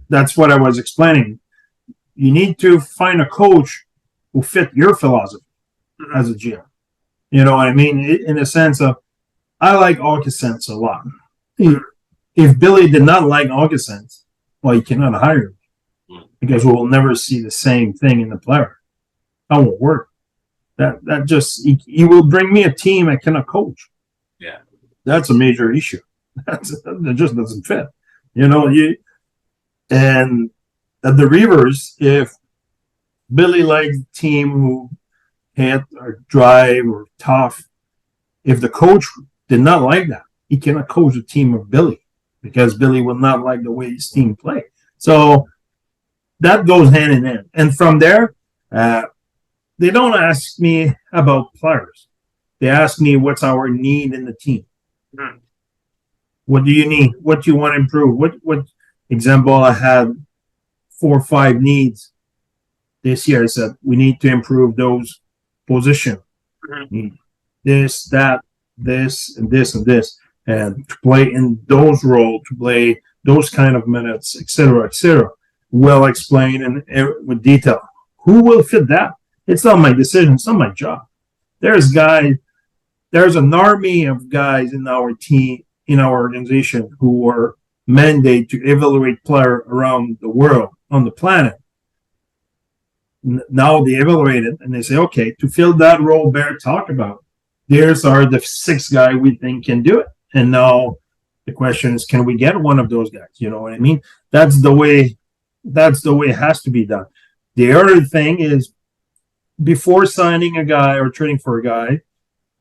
That's what I was explaining. You need to find a coach who fit your philosophy as a GM. You know what I mean? In the sense of, I like Augustin a lot. If Billy did not like Augustin, well, you cannot hire him because we will never see the same thing in the player. That won't work. That just he will bring me a team I cannot coach. Yeah, that's a major issue. That just doesn't fit. And at the Reavers, if Billy likes a team who hit or drive or tough, if the coach did not like that, he cannot coach a team of Billy because Billy will not like the way his team play. So that goes hand in hand. And from there, they don't ask me about players. They ask me what's our need in the team. Mm-hmm. What do you need? What do you want to improve? What example, I had 4 or 5 needs this year. I said, we need to improve those positions. Mm-hmm. This, that, this, and this, and this. And to play in those roles, to play those kind of minutes, etc., etc. Well explained and with detail. Who will fit that? It's not my decision. It's not my job. There's an army of guys in our team, in our organization, who are mandated to evaluate player around the world, on the planet. Now they evaluate it and they say, okay, to fill that role Bear talked about, there's are the 6 guys we think can do it. And now the question is, can we get one of those guys? You know what I mean? That's the way it has to be done. The other thing is, before signing a guy or trading for a guy,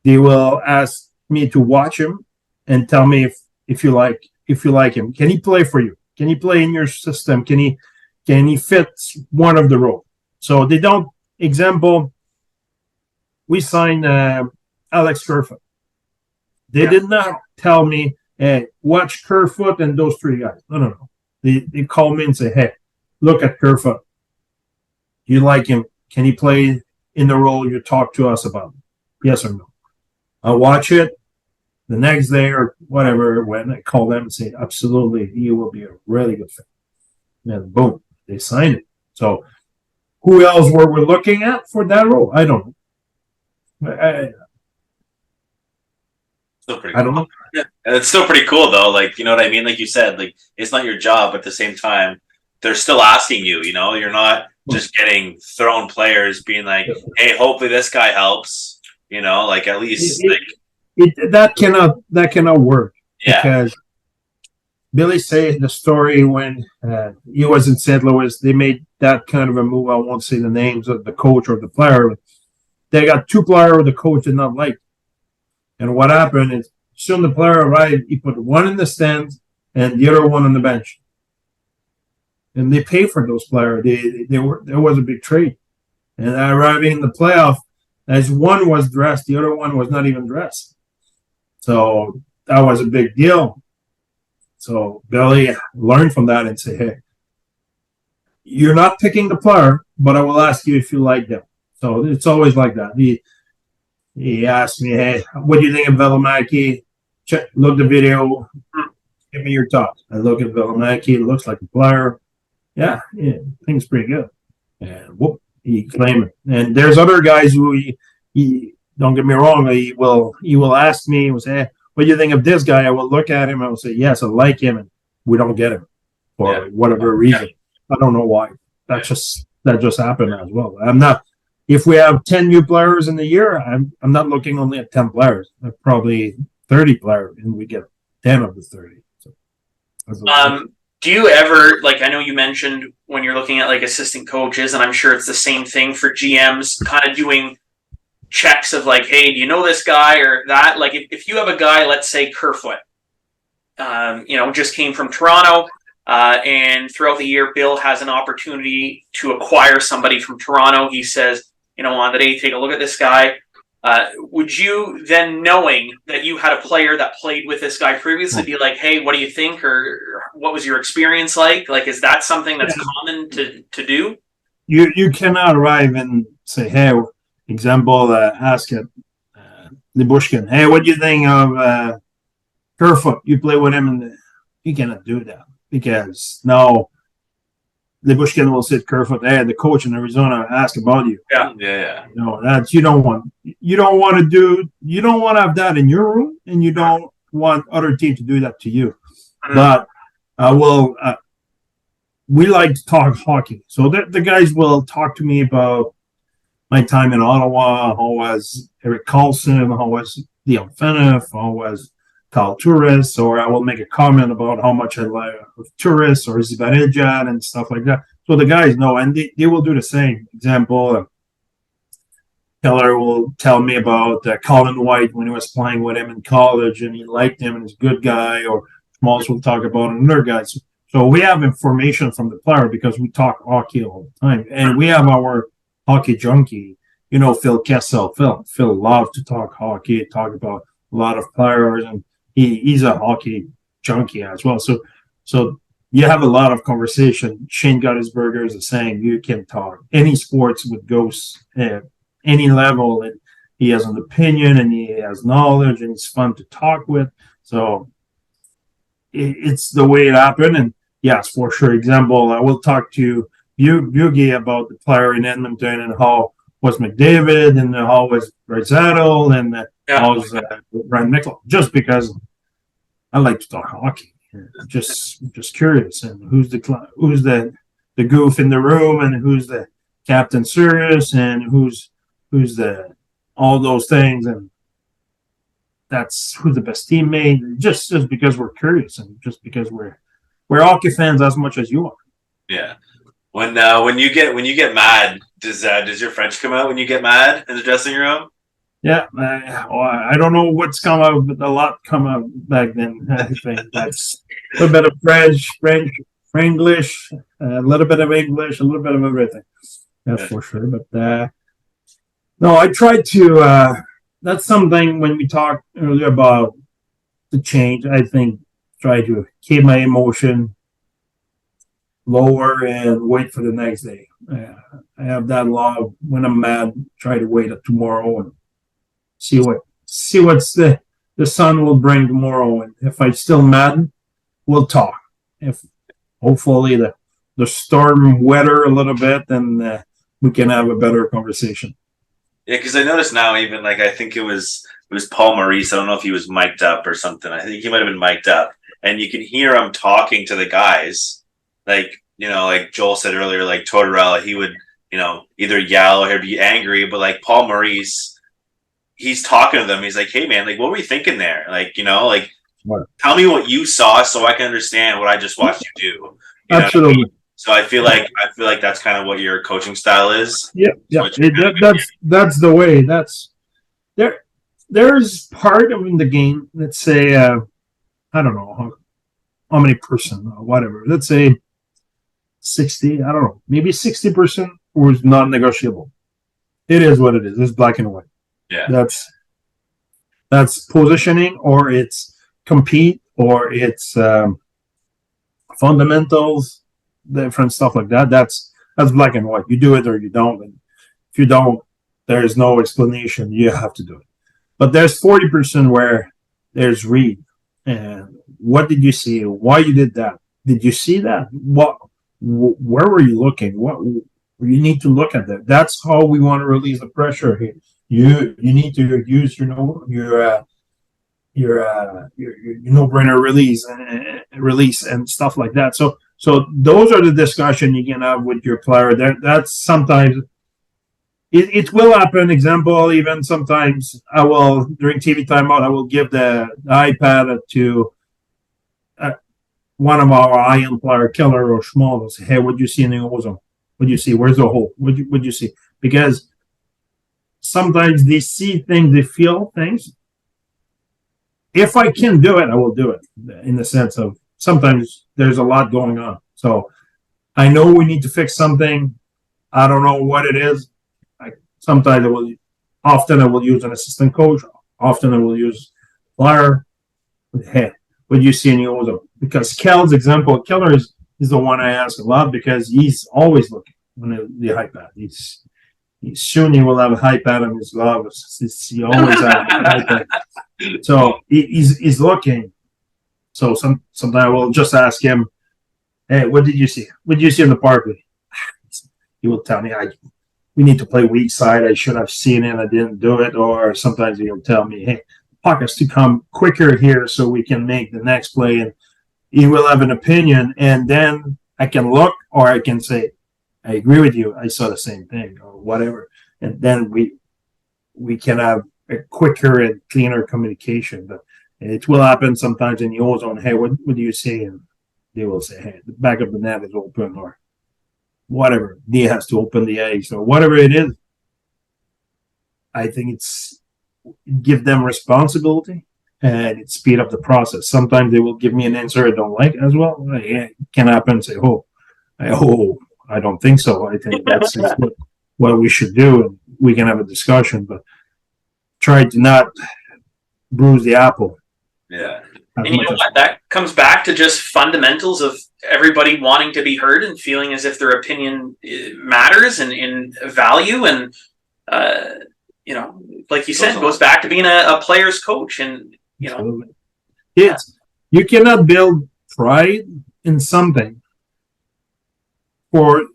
they will ask me to watch him and tell me if you like him. Can he play for you? Can he play in your system? Can he fit one of the roles? So they don't. Example, we signed Alex Kerfoot. They did not tell me, hey, watch Kerfoot and those 3 guys. No. They call me and say, hey, look at Kerfoot. You like him? Can he play in the role you talked to us about? Yes or no? I'll watch it the next day or whatever. When I call them and say, absolutely, he will be a really good fit. And boom, they signed it. So who else were we looking at for that role? I don't know. Still pretty cool. I don't know. Yeah, and it's still pretty cool though. Like, you know what I mean? Like you said, like it's not your job, but at the same time, they're still asking you. You know, you're not just getting thrown players, being like, "Hey, hopefully this guy helps." You know, like at least that cannot work. Yeah. Because Billy said the story when he was in St. Louis, they made that kind of a move. I won't say the names of the coach or the player. They got 2 players the coach did not like. And what happened is, soon the player arrived, he put one in the stands and the other one on the bench. And they paid for those players. There was a big trade. And arriving in the playoff, as one was dressed, the other one was not even dressed. So that was a big deal. So Billy learned from that and said, hey, you're not picking the player, but I will ask you if you like them. So it's always like that. He asked me, hey, what do you think of Valimaki? Look the video. Give me your thoughts. I look at Valimaki. It looks like a player. Yeah, things pretty good. And whoop, he claimed it. And there's other guys who he don't get me wrong, he will ask me, he will say, hey, what do you think of this guy? I will look at him. I will say, yes, I like him, and we don't get him for whatever reason. I don't know why. That just happened as well. I'm not. If we have 10 new players in the year, I'm not looking only at 10 players. Probably 30 players, and we get 10 of the 30. So, do you ever, like, I know you mentioned when you're looking at like assistant coaches, and I'm sure it's the same thing for GMs, kind of doing checks of like, hey, do you know this guy or that? Like if you have a guy, let's say Kerfoot, just came from Toronto, and throughout the year, Bill has an opportunity to acquire somebody from Toronto. He says, André, take a look at this guy. Would you then, knowing that you had a player that played with this guy previously, be like, hey, what do you think? Or what was your experience like? Like, is that something that's common to do? You cannot arrive and say, hey, example, ask it, Libushkin, hey, what do you think of Kerfoot? You play with him, and you cannot do that because now Libushkin will sit Kerfoot, hey, the coach in Arizona ask about you. Yeah. That's you don't want to have that in your room, and you don't want other team to do that to you. But we like to talk hockey, so the guys will talk to me about my time in Ottawa, how was Eric Carlson, how was Dion Phaneuf, how was Kyle Turris, or I will make a comment about how much I like Turris or Zibanejad and stuff like that. So the guys know, and they will do the same. Example, Keller will tell me about Colin White when he was playing with him in college, and he liked him and he's a good guy. Or Smalls will talk about another guy. So we have information from the player because we talk hockey all the time, and we have our hockey junkie, Phil Kessel. Phil loves to talk hockey, talk about a lot of players, and he's a hockey junkie as well. So you have a lot of conversation. Shane Gottisberger is the same. You can talk any sports with ghosts at any level, and he has an opinion and he has knowledge, and it's fun to talk with. So it's the way it happened. And yes, for sure. Example, I will talk to Bugie about the player in Edmonton and how was McDavid and how was Rosado and how was Ryan Nichols, just because I like to talk hockey. Just curious, and who's the goof in the room, and who's the captain serious, and who's the all those things, and that's who's the best teammate. Just because we're curious, and just because we're hockey fans as much as you are. Yeah. When you get mad, does your French come out when you get mad in the dressing room? Yeah, I don't know what's come out, but a lot come out back then. I think that's a little bit of French, English, a little bit of English, a little bit of everything. That's for sure. But no, I try to. That's something when we talked earlier about the change. I think try to keep my emotion lower and wait for the next day. I have that law of when I'm mad, try to wait up tomorrow and see what's the sun will bring tomorrow. And if I'm still mad, we'll talk. If hopefully the storm weather a little bit, then we can have a better conversation. Yeah, because I noticed now, even like I think it was Paul Maurice. I don't know if he was mic'd up or something. I think he might have been mic'd up, and you can hear him talking to the guys. Like Joel said earlier, like Tortorella, he would either yell or be angry, but like Paul Maurice, he's talking to them. He's like, "Hey, man, like, what were you thinking there? Like, tell me what you saw so I can understand what I just watched you do." Absolutely. So I feel like that's kind of what your coaching style is. Yeah. That's the way. That's there's part of the game. Let's say I don't know how many percent or whatever. Let's say 60. I don't know, maybe 60% was non-negotiable. It is what it is. It's black and white. Yeah. That's positioning, or it's compete, or it's fundamentals, different stuff like that. That's black and white. You do it or you don't. And if you don't, there's no explanation. You have to do it. But there's 40% where there's read. And what did you see? Why you did that? Did you see that? Where were you looking? What you need to look at that. That's how we want to release the pressure here. You need to use your no-brainer release and stuff like that. So those are the discussion you can have with your player. That's sometimes it will happen. Example, even sometimes I will, during TV timeout, I will give the iPad to one of our iron player, Keller or Schmal, say, "Hey, what do you see in the ozone? What do you see? Where's the hole? What do you see?" Because sometimes they see things, they feel things. If I can do it, I will do it, in the sense of sometimes there's a lot going on. So I know we need to fix something. I don't know what it is. Sometimes often I will use an assistant coach. Often I will use player. Hey, what do you see in your, because Kel's example, Keller is the one I ask a lot because he's always looking when the iPad. He's soon he will have a iPad on his glove. He always has an iPad. So he's looking. So sometimes I will just ask him, "Hey, what did you see? What did you see in the park?" He will tell me, we need to play weak side. I should have seen it. I didn't do it. Or sometimes he'll tell me, hey, puck has to come quicker here so we can make the next play. And he will have an opinion. And then I can look, or I can say, I agree with you. I saw the same thing, or whatever. And then we can have a quicker and cleaner communication. But it will happen sometimes in the ozone. Hey, what do you see? And they will say, hey, the back of the net is open, or whatever. He has to open the ice, or whatever it is. I think it's give them responsibility and it speed up the process. Sometimes they will give me an answer I don't like as well. It can happen. Say, I don't think so. I think that's what we should do. And we can have a discussion, but try to not bruise the apple. Yeah. And you know what? That comes back to just fundamentals of everybody wanting to be heard and feeling as if their opinion matters and in value. And, like you said, goes back to being a player's coach. And, you cannot build pride in something for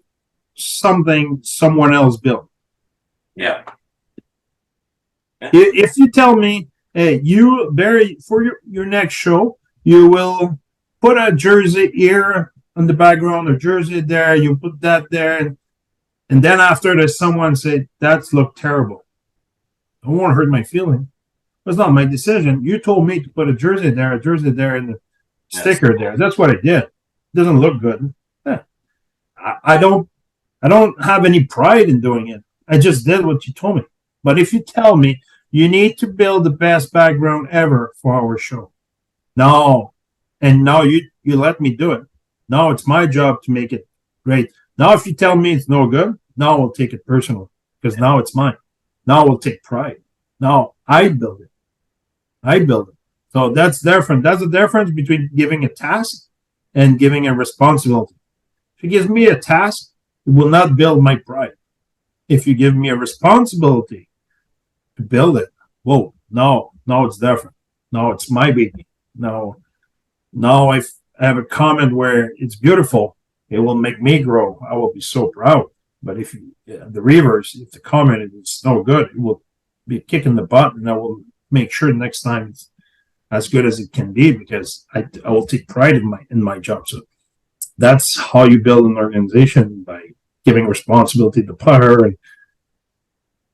something someone else built. Yeah. If you tell me, hey, you, Barry, for your next show, you will put a jersey here on the background, a jersey there, you put that there, and then after there's someone say, that's look terrible. I won't hurt my feeling. It's not my decision. You told me to put a jersey there, and the sticker there. That's what I did. It doesn't look good. I don't have any pride in doing it. I just did what you told me. But if you tell me you need to build the best background ever for our show, no, and now you let me do it. Now it's my job to make it great. Now if you tell me it's no good, now I'll take it personal because now it's mine. Now I'll take pride. Now I build it. So that's different. That's the difference between giving a task and giving a responsibility. If you give me a task, it will not build my pride. If you give me a responsibility to build it, whoa, no, it's different. No, it's my baby. No, I have a comment where it's beautiful. It will make me grow. I will be so proud. But if the reverse, if the comment is no good, it will be a kick in the butt, and I will make sure next time it's as good as it can be because I will take pride in my job. So that's how you build an organization, by giving responsibility to the player and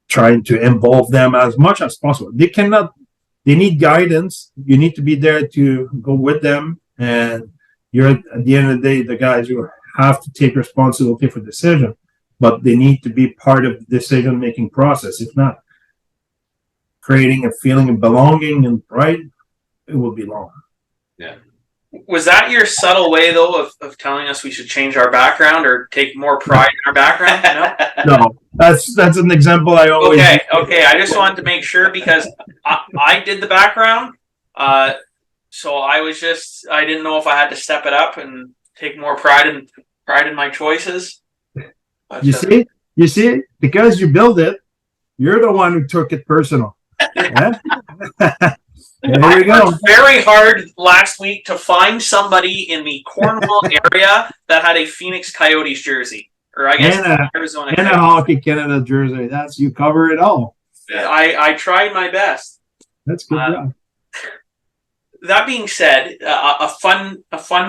trying to involve them as much as possible. They need guidance. You need to be there to go with them. And you're at the end of the day, the guys who have to take responsibility for decision, but they need to be part of the decision-making process. If not, creating a feeling of belonging and pride, it will be long. Yeah. Was that your subtle way, though, of telling us we should change our background or take more pride in our background? No, that's an example I always. Okay. I just wanted to make sure because I did the background, so I didn't know if I had to step it up and take more pride in my choices. But, you see, because you build it, you're the one who took it personal. Yeah? There we go. Worked very hard last week to find somebody in the Cornwall area that had a Phoenix Coyotes jersey, or I guess Arizona Coyotes. And a Hockey Canada jersey. You cover it all. I tried my best. That's good job. That being said, a fun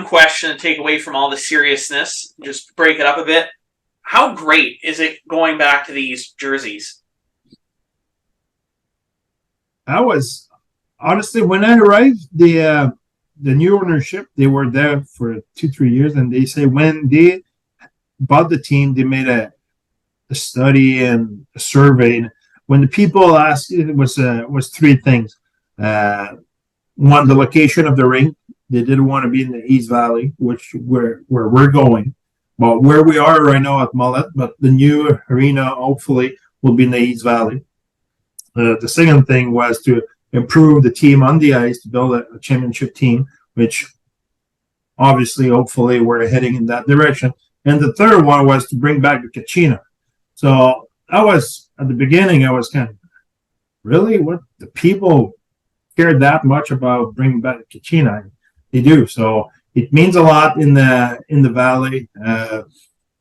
question to take away from all the seriousness, just break it up a bit. How great is it going back to these jerseys? Honestly, when I arrived, the new ownership, they were there for 2-3 years, and they say when they bought the team, they made a study and a survey. when the people asked, it was three things. One, the location of the rink. They didn't want to be in the East Valley, which where we're going. But where we are right now at Mullet, but the new arena hopefully will be in the East Valley. The second thing was to improve the team on the ice, to build a championship team, which obviously, hopefully, we're heading in that direction. And the third one was to bring back the Kachina. So I was, at the beginning, I was kind of, really? What? The people cared that much about bringing back the Kachina? They do. So it means a lot in the Valley.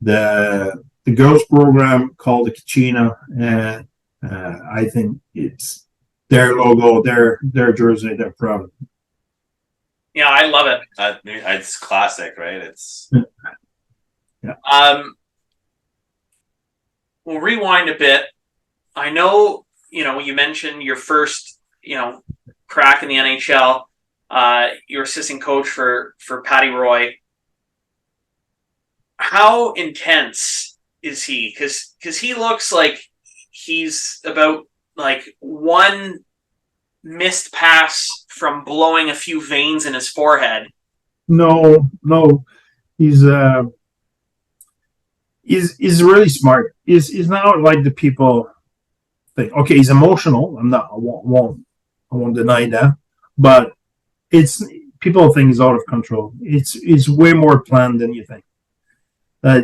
The girls program called the Kachina, and I think it's their logo, their jersey, they're proud of it. Yeah, I love it. It's classic, right? It's yeah. We'll rewind a bit. I know, you mentioned your first, crack in the NHL. Your assistant coach for Patty Roy. How intense is he? Because he looks like he's about like one missed pass from blowing a few veins in his forehead. No, he's really smart. He's not like the people think. Okay, he's emotional. I won't deny that, but it's people think he's out of control. It's way more planned than you think.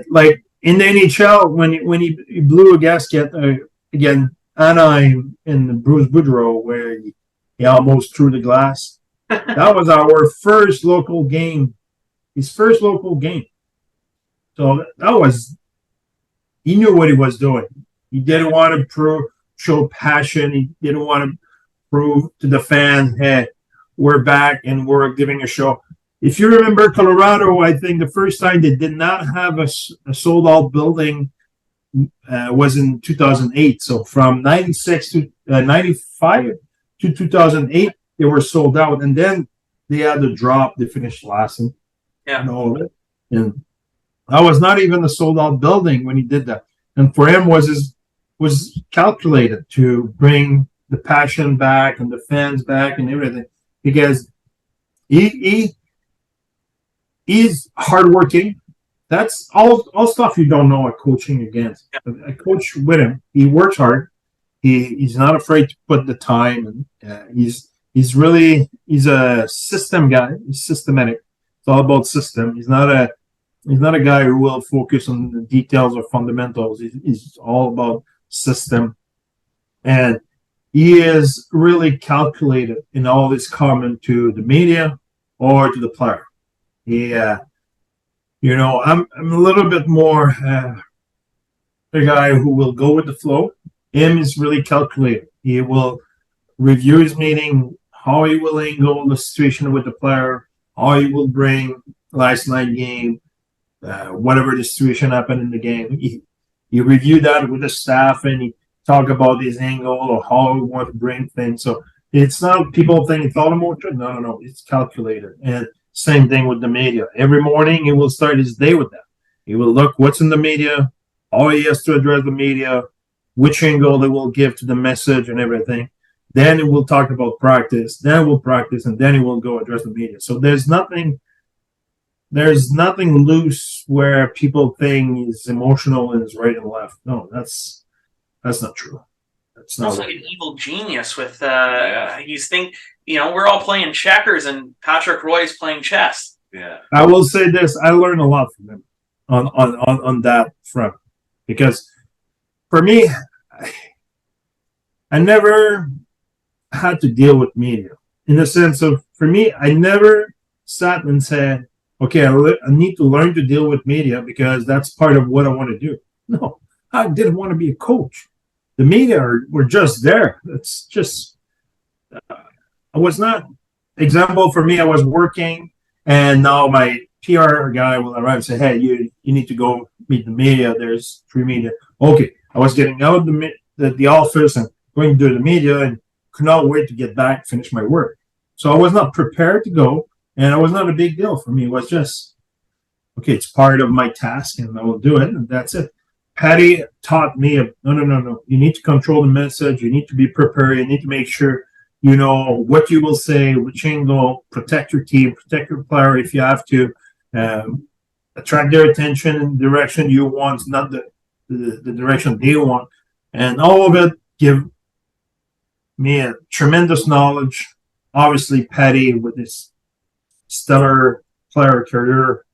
Like in the NHL, when he blew a gasket again, Anaheim in Bruce Boudreau, where he almost threw the glass. That was our first local game, his first local game. So that was, he knew what he was doing. He didn't want to show passion. He didn't want to prove to the fans, hey, we're back and we're giving a show. If you remember Colorado, I think the first time they did not have a sold-out building was in 2008. So from 96 to 95 to 2008, they were sold out. And then they had the drop. They finished last and all of it. And that was not even a sold-out building when he did that. And for him was calculated to bring the passion back and the fans back and everything, because he's hardworking. That's all stuff you don't know a coaching against. A coach with him, he works hard. He's not afraid to put the time, and he's a system guy. He's systematic. It's all about system. He's not a guy who will focus on the details or fundamentals. He's all about system, and he is really calculated in all his comment to the media or to the player. I'm a little bit more a guy who will go with the flow. Him is really calculated. He will review his meeting, how he will angle the situation with the player, how he will bring last night game, whatever the situation happened in the game. He reviewed that with the staff, and he talk about his angle or how he want to bring things. So it's not people think it's automotive. No. It's calculated. And same thing with the media. Every morning he will start his day with that. He will look what's in the media, how he has to address the media, which angle they will give to the message and everything. Then he will talk about practice. Then we'll practice, and then he will go address the media. So there's nothing loose where people think he's emotional and is right and left. No, that's not true. That's not like an evil genius with he's we're all playing checkers and Patrick Roy's playing chess. Yeah. I will say this, I learned a lot from him on that front. Because for me, I never had to deal with media. In the sense of, for me, I never sat and said, okay, I need to learn to deal with media because that's part of what I want to do. No, I didn't want to be a coach. The media were just there. It's just, I was not, example for me, I was working and now my PR guy will arrive and say, hey, you need to go meet the media. There's free media. Okay, I was getting out of the office and going to do the media and could not wait to get back, finish my work. So I was not prepared to go, and it was not a big deal for me. It was just, okay, it's part of my task and I will do it, and that's it. Patty taught me, no. You need to control the message. You need to be prepared. You need to make sure you know what you will say, which angle, protect your team, protect your player if you have to, attract their attention in the direction you want, not the direction they want. And all of it give me a tremendous knowledge. Obviously, Patty, with his stellar player career,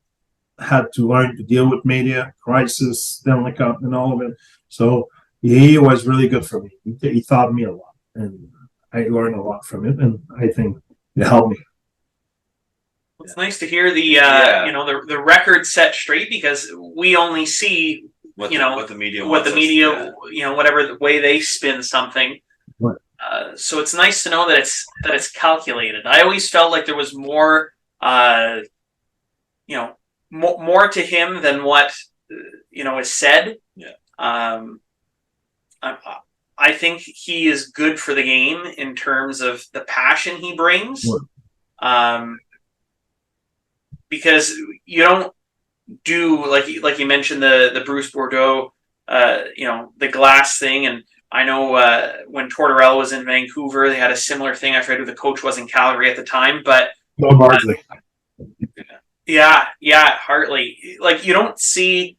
had to learn to deal with media, crisis, Stanley Cup, and all of it. So he was really good for me. He taught me a lot, and I learned a lot from it, and I think it helped me. It's nice to hear the record set straight, because we only see what the media whatever the way they spin something. Right. So it's nice to know that it's calculated. I always felt like there was more more to him than what is said. Yeah. I think he is good for the game in terms of the passion he brings. Because you don't do like you mentioned the Bruce Boudreau, the glass thing, and I know when Tortorella was in Vancouver, they had a similar thing. I forget who the coach was in Calgary at the time, but Hartley. Yeah, Hartley. Like you don't do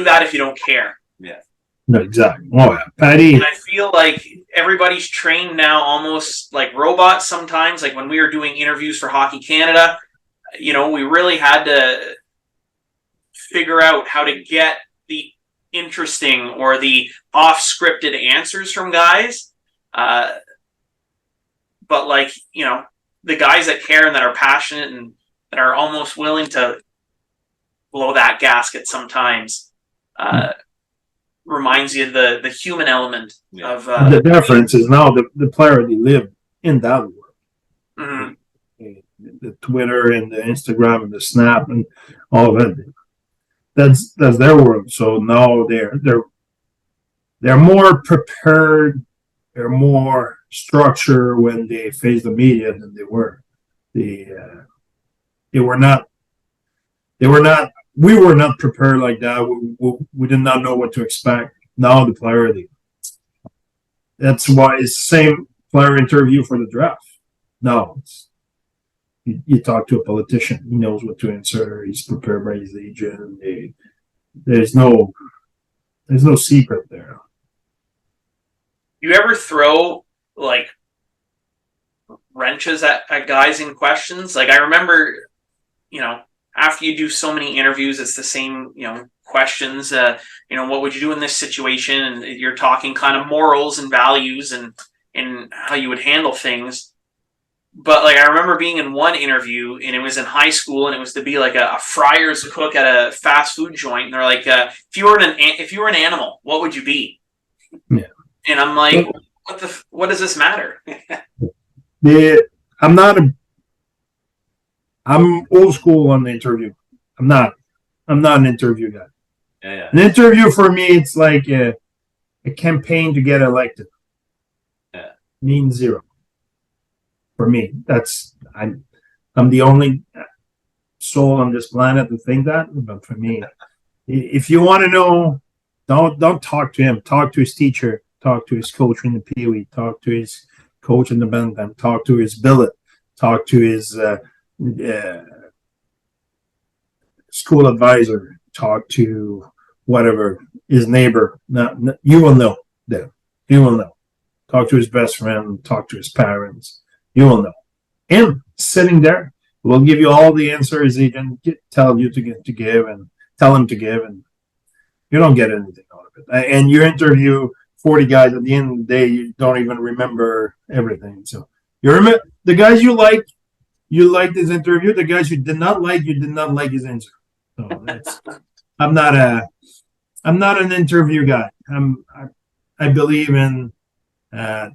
that if you don't care. Yeah. No, exactly. Oh, yeah. Patty. And I feel like everybody's trained now almost like robots sometimes. Like when we were doing interviews for Hockey Canada, we really had to figure out how to get the interesting or the off-scripted answers from guys. But like, the guys that care and that are passionate and that are almost willing to blow that gasket sometimes reminds you of the human element of the difference is now the player they live in that world. Mm-hmm. The Twitter and the Instagram and the Snap and all of it. That's their world. So now they're more prepared. They're more structured when they face the media than they were. They were not. We were not prepared like that. We did not know what to expect. Now the player, that's why it's the same player interview for the draft. No, you talk to a politician. He knows what to answer. He's prepared by his agent. There's no secret there. You ever throw like wrenches at guys in questions? Like I remember, after you do so many interviews, it's the same, questions. What would you do in this situation? And you're talking kind of morals and values and how you would handle things. But like I remember being in one interview, and it was in high school, and it was to be like a fryer's cook at a fast food joint. And they're like, if you were an animal, what would you be? Yeah. And I'm like, what does this matter? I'm old school on the interview. I'm not an interview guy. Yeah. An interview for me, it's like a campaign to get elected. Yeah. Means zero. For me, I'm the only soul on this planet to think that. But for me, if you want to know, don't talk to him. Talk to his teacher. Talk to his coach in the Pee Wee. Talk to his coach in the Bantam. Talk to his billet. Talk to his school advisor. Talk to whatever his neighbor. You will know them. You will know. Talk to his best friend. Talk to his parents. You will know. And sitting there will give you all the answers he can tell you to give and tell him to give, and you don't get anything out of it. And you interview 40 guys. At the end of the day, you don't even remember everything. So you remember the guys you liked his interview. The guys you did not like his answer. So I'm not an interview guy. I believe in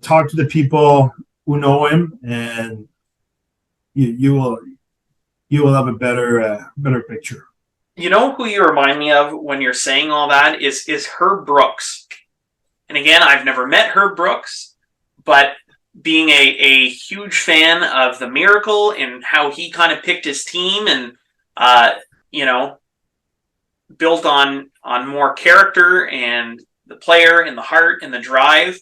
talk to the people who know him, and you will have a better picture. You know who you remind me of when you're saying all that is Herb Brooks. And again, I've never met Herb Brooks, but being a huge fan of the Miracle and how he kind of picked his team, and built on more character and the player and the heart and the drive.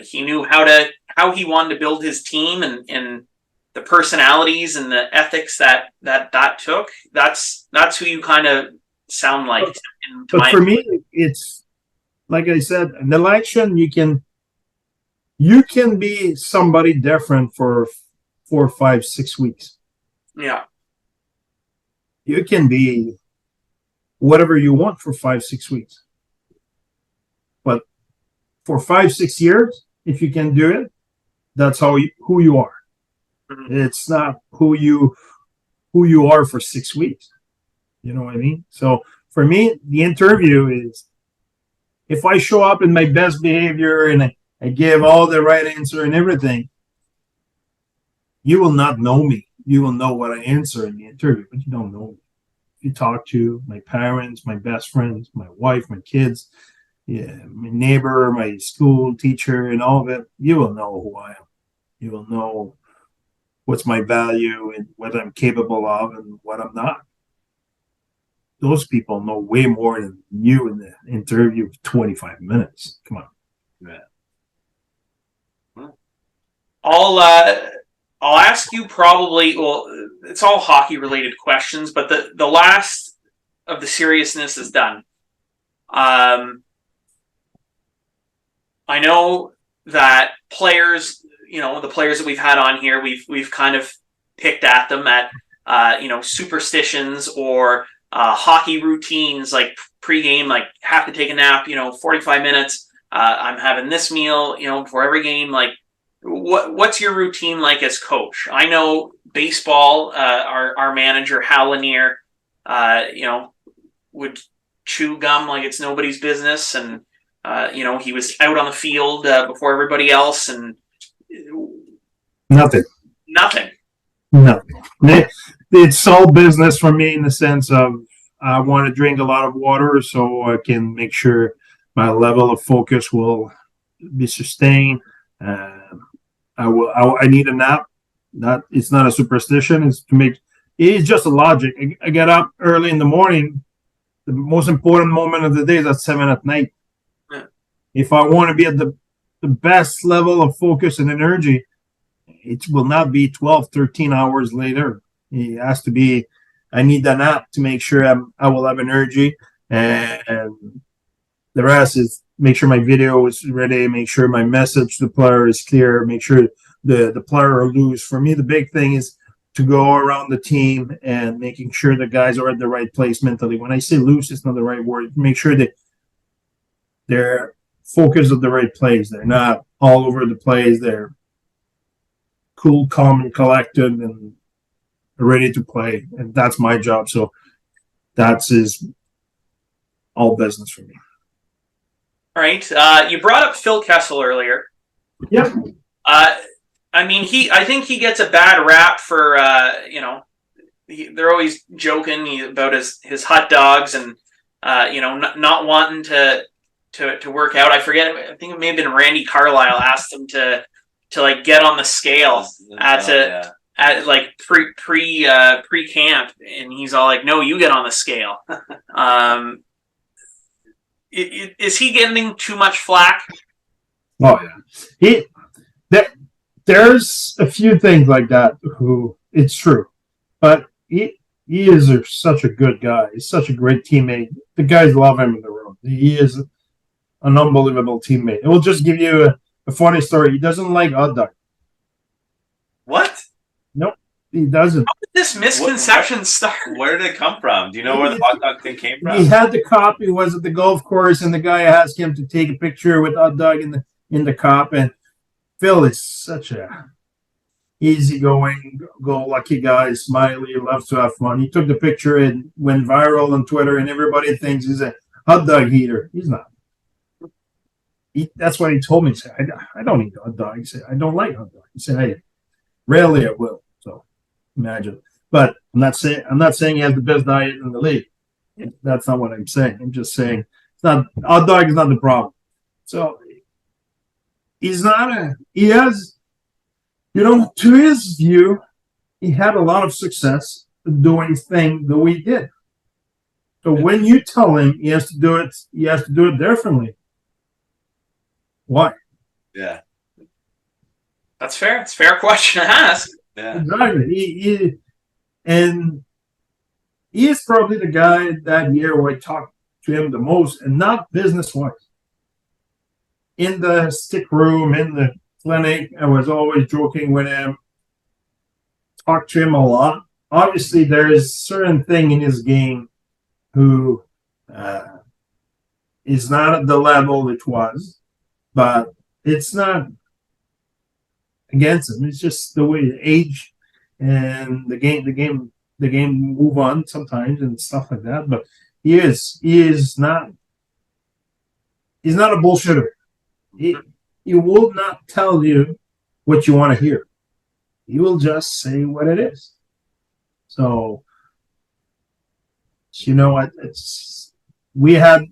He knew how he wanted to build his team and the personalities and the ethics that took. That's who you kind of sound like. But for me, it's like I said, an election, you can be somebody different for 4, 5, 6 weeks. Yeah. You can be whatever you want for 5, 6 weeks. But for 5, 6 years, if you can do it, that's who you are. Mm-hmm. It's not who you are for 6 weeks. You know what I mean? So for me, the interview is, if I show up in my best behavior and I give all the right answer and everything, you will not know me. You will know what I answer in the interview, but you don't know me. If you talk to my parents, my best friends, my wife, my kids, my neighbor, my school teacher, and all of it, you will know who I am. You will know what's my value and what I'm capable of and what I'm not. Those people know way more than you in the interview of 25 minutes. Come on. Yeah. I'll ask you probably, well, it's all hockey related questions, but the last of the seriousness is done. I know that players, the players that we've had on here, we've kind of picked at them at, superstitions or hockey routines, like pregame, like have to take a nap, 45 minutes. I'm having this meal, before every game. Like, what's your routine like as coach? I know baseball, our manager Hal Lanier, would chew gum like it's nobody's business, and he was out on the field before everybody else, and nothing. It's all business for me in the sense of I want to drink a lot of water so I can make sure my level of focus will be sustained. I need a nap. It's not a superstition. It's just a logic. I get up early in the morning. The most important moment of the day is at 7 at night. Yeah. If I want to be at the best level of focus and energy, it will not be 12, 13 hours later. It has to be, I need that nap to make sure I will have energy. And the rest is make sure my video is ready, make sure my message to the player is clear, make sure the player are loose. For me, the big thing is to go around the team and making sure the guys are at the right place mentally. When I say loose, it's not the right word. Make sure that they're focused at the right place. They're not all over the place. They're cool, calm, and collected and ready to play. And that's my job. So that's all business for me. All right. You brought up Phil Kessel earlier. Yep. I think he gets a bad rap for, they're always joking about his hot dogs and, not wanting to work out. I forget. I think it may have been Randy Carlyle asked him to like get on the scale at like pre camp, and he's all like, "No, you get on the scale." Is he getting too much flack? Oh yeah, there's a few things like that. It's true, but he is such a good guy. He's such a great teammate. The guys love him in the room. He is an unbelievable teammate. It will just give you a funny story. He doesn't like hot dog. What? Nope, he doesn't. How did this misconception start? Where did it come from? Do you know where the hot dog thing came from? He had the cop. He was at the golf course, and the guy asked him to take a picture with hot dog in the cop. And Phil is such a easygoing, go-lucky guy, smiley, loves to have fun. He took the picture and went viral on Twitter, and everybody thinks he's a hot dog eater. He's not. That's what he told me. He said, I don't eat hot dog. He said, I don't like hot dog. He said, hey, rarely I will. So imagine. But I'm not saying he has the best diet in the league. That's not what I'm saying. I'm just saying hot dog is not the problem. So he has, to his view, he had a lot of success doing things the way he did. So when you tell him he has to do it differently. Why? Yeah. That's fair. It's a fair question to ask. Yeah. Exactly. And he is probably the guy that year where I talked to him the most, and not business-wise. In the stick room, in the clinic, I was always joking with him, talked to him a lot. Obviously, there is certain thing in his game who is not at the level it was, but it's not against him. It's just the way the age and the game move on sometimes and stuff like that. But he's not a bullshitter. He will not tell you what you want to hear. He will just say what it is. So, you know what? We had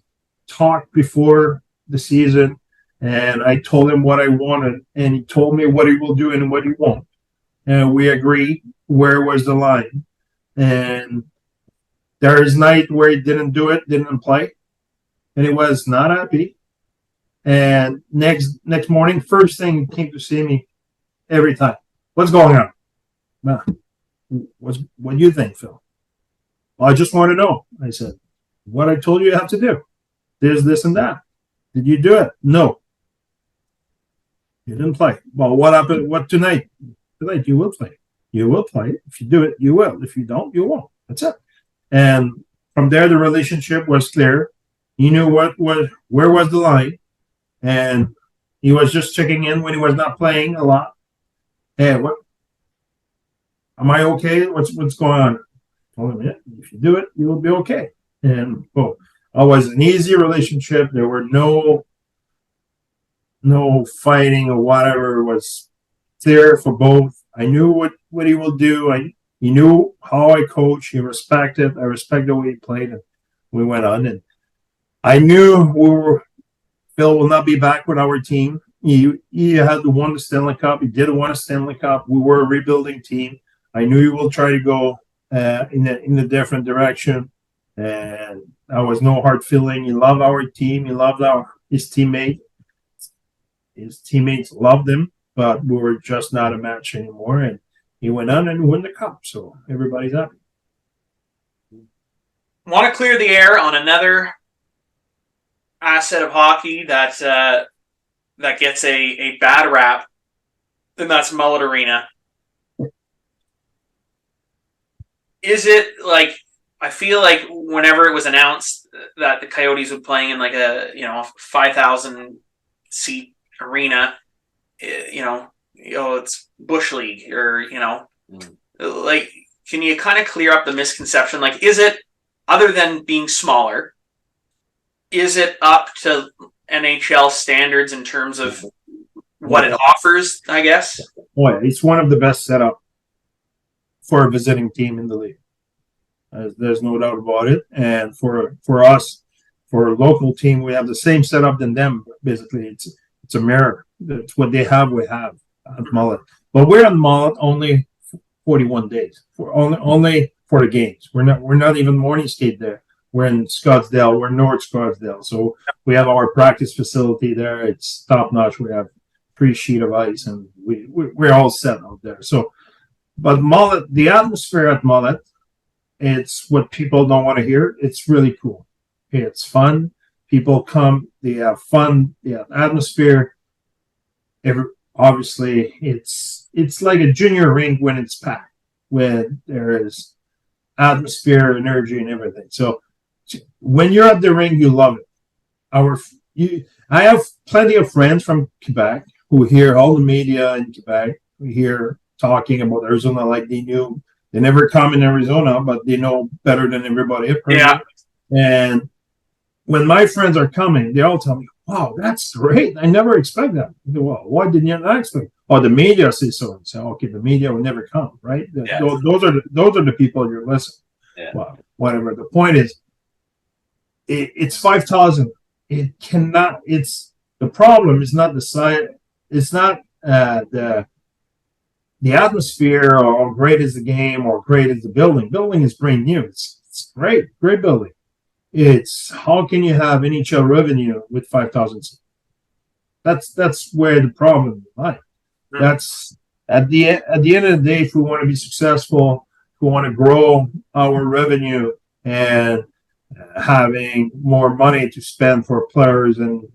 talked before the season, and I told him what I wanted, and he told me what he will do and what he won't. And we agreed where was the line. And there is night where he didn't do it, didn't play, and he was not happy. And next morning, first thing, he came to see me every time. What's going on? Well, what do you think, Phil? Well, I just want to know. I said, what I told you have to do. There's this and that. Did you do it? No. You didn't play. Well, what happened? What tonight? Tonight you will play. You will play. If you do it, you will. If you don't, you won't. That's it. And from there, the relationship was clear. He knew where was the line, and he was just checking in when he was not playing a lot. Hey, what? Am I okay? What's going on? I told him, yeah, if you do it, you will be okay. And always an easy relationship. There were no fighting or whatever. It was clear for both. I knew what he will do. He knew how I coach. He respected. I respect the way he played, and we went on. And I knew Phil will not be back with our team. He had won the Stanley Cup. He did win a Stanley Cup. We were a rebuilding team. I knew he will try to go in a different direction, and there was no hard feeling. He loved our team. He loved his teammate. His teammates loved him, but we were just not a match anymore. And he went on and won the cup, so everybody's happy. Want to clear the air on another asset of hockey that gets a bad rap, and that's Mullet Arena. Is it like, I feel like whenever it was announced that the Coyotes would be playing in like a 5,000 seat arena, it's Bush League or like, can you kind of clear up the misconception? Like, is it, other than being smaller, is it up to NHL standards in terms of what it offers, I guess? Boy, it's one of the best setup for a visiting team in the league. There's no doubt about it. And for us, for a local team, we have the same setup than them. Basically, it's a mirror. It's what they have. We have at Mullet, but we're on Mullet only 41 days. For only for the games. We're not even morning skate there. We're in Scottsdale. We're North Scottsdale, so we have our practice facility there. It's top notch. We have 3 sheet of ice, and we're all set out there. So. But Mullet, the atmosphere at Mullet, it's what people don't want to hear. It's really cool. It's fun. People come. They have fun. They have atmosphere. Obviously, it's like a junior rink when it's packed, when there is atmosphere, energy, and everything. So when you're at the rink, you love it. I have plenty of friends from Quebec who hear all the media in Quebec. We hear talking about Arizona like they knew. They never come in Arizona, but they know better than everybody. Yeah. And when my friends are coming, they all tell me, wow, that's great. I never expect that. I go, well, why didn't you not expect? Oh, the media say so. And say, okay, the media will never come, right? Yeah. Those are the people you're listening. Yeah. Well, whatever. The point is, it's 5,000. It cannot. The problem is not the size. It's not the atmosphere, or great is the game, or great is the building. Building is brand new. It's great building. It's how can you have NHL revenue with 5,000 seats? That's where the problem lies. That's at the end of the day, if we want to be successful, if we want to grow our revenue and having more money to spend for players and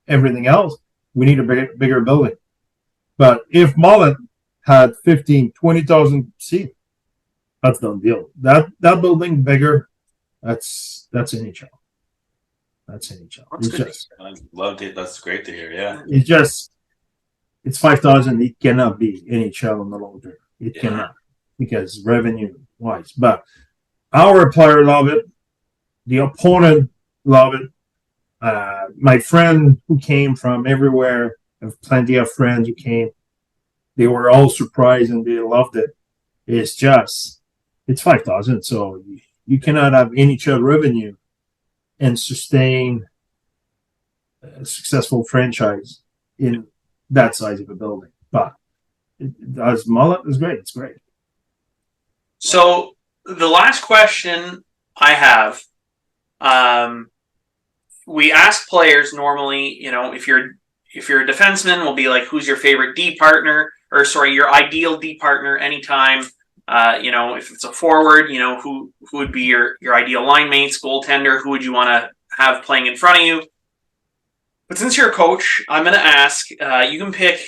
everything else, we need a bigger building. But if Mullet had 15, 20,000 seats, that's done deal. That building bigger, that's NHL. That's NHL. That's good. I loved it. That's great to hear. Yeah. It's 5,000. It cannot be NHL in the long term. It cannot, because revenue wise. But our player love it. The opponent love it. My friend who came from everywhere, I have plenty of friends who came. They were all surprised and they loved it. It's 5,000. So you cannot have NHL revenue and sustain a successful franchise in that size of a building. But as Mullet is great. It's great. So the last question I have, we ask players normally, if you're a defenseman, we'll be like, who's your favorite D partner, or sorry, your ideal D partner anytime. If it's a forward, who would be your ideal line mates, goaltender, who would you want to have playing in front of you? But since you're a coach, I'm going to ask, you can pick,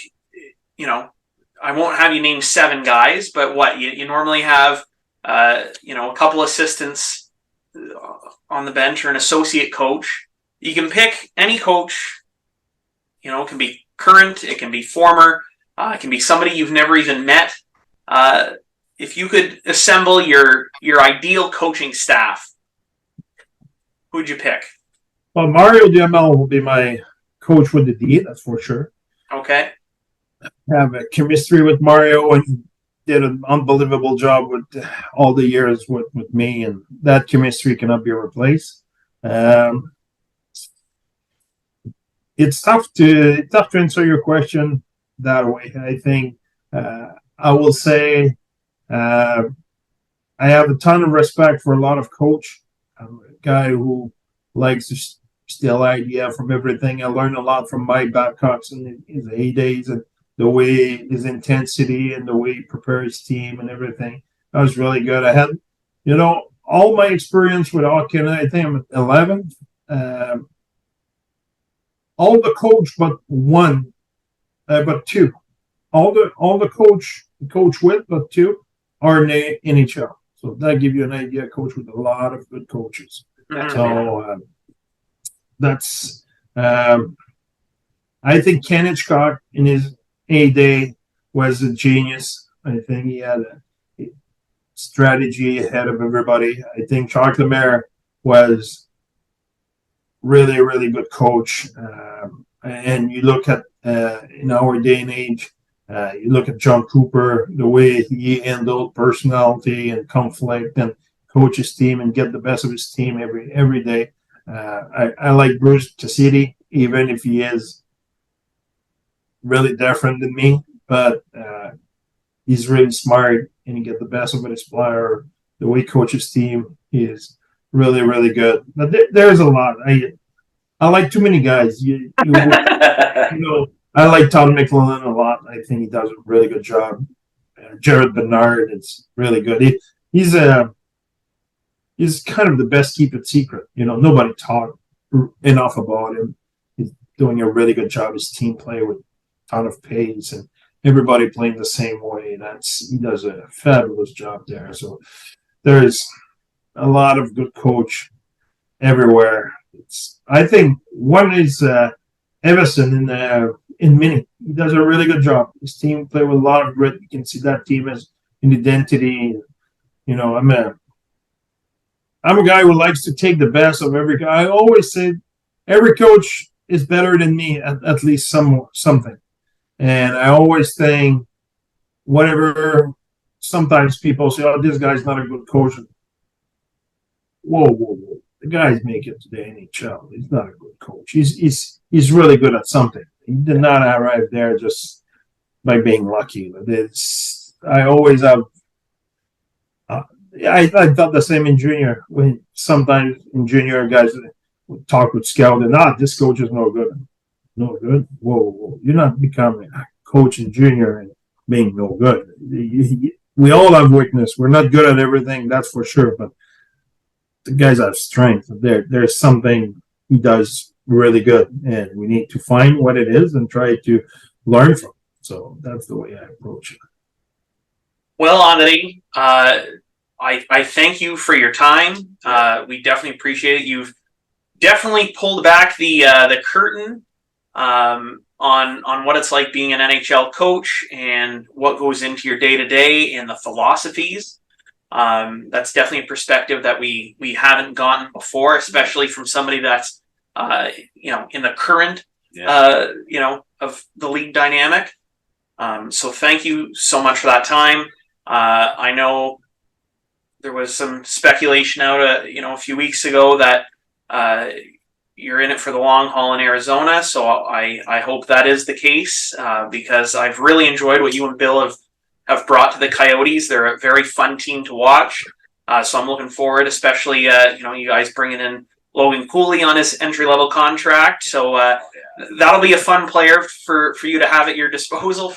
I won't have you name 7 guys, but what, you normally have, a couple assistants on the bench or an associate coach. You can pick any coach, it can be current, it can be former, it can be somebody you've never even met. If you could assemble your ideal coaching staff, who'd you pick? Well, Mario DML will be my coach with the D, that's for sure. Okay. Have a chemistry with Mario and did an unbelievable job with all the years with me, and that chemistry cannot be replaced. It's tough to answer your question that way. I think I will say I have a ton of respect for a lot of coach. I'm a guy who likes to steal idea from everything. I learned a lot from Mike Babcock in his heydays, and the way his intensity and the way he prepares his team and everything. That was really good. I had, all my experience with hockey, and I think I'm at 11. All the coach but one, but 2. All the coach with but 2 are in the NHL. So that gives you an idea. Coach with a lot of good coaches. So that's. I think Ken Hitchcock in his heyday was a genius. I think he had a strategy ahead of everybody. I think Jacques Lemaire was really, really good coach. And you look at in our day and age, you look at John Cooper, the way he handled personality and conflict and coach his team and get the best of his team every day. I like Bruce Cassidy, even if he is really different than me, but he's really smart and he get the best of his player. The way he coaches team is really, really good. But there's a lot. I like too many guys. I like Todd McLellan a lot. I think he does a really good job. Jared Bernard, it's really good. He's kind of the best kept secret. Nobody talked enough about him. He's doing a really good job. His team play with a ton of pace and everybody playing the same way. He does a fabulous job there. So there's a lot of good coach everywhere. I think one is Everson in Mini. He does a really good job. His team play with a lot of grit. You can see that team as an identity. I'm a guy who likes to take the best of every guy. I always say every coach is better than me at least something. And I always think whatever. Sometimes people say, "Oh, this guy's not a good coach." Whoa. The guy's making it to the NHL. He's not a good coach. He's really good at something. He did not arrive there just by being lucky. I always have Yeah, I thought the same in junior. When sometimes in junior guys would talk with scout and this coach is no good. No good. Whoa. You're not becoming a coach in junior and being no good. We all have weakness. We're not good at everything, that's for sure. But the guys have strength. There's something he does really good, and we need to find what it is and try to learn from it. So that's the way I approach it. Well, André, I thank you for your time. We definitely appreciate it. You've definitely pulled back the curtain on what it's like being an NHL coach and what goes into your day to day and the philosophies. That's definitely a perspective that we haven't gotten before, especially from somebody that's in the current of the league dynamic. So thank you so much for that time. I know there was some speculation out a few weeks ago that you're in it for the long haul in Arizona, so I hope that is the case, because I've really enjoyed what you and Bill have brought to the Coyotes. They're a very fun team to watch, so I'm looking forward, especially you guys bringing in Logan Cooley on his entry-level contract, so that'll be a fun player for you to have at your disposal.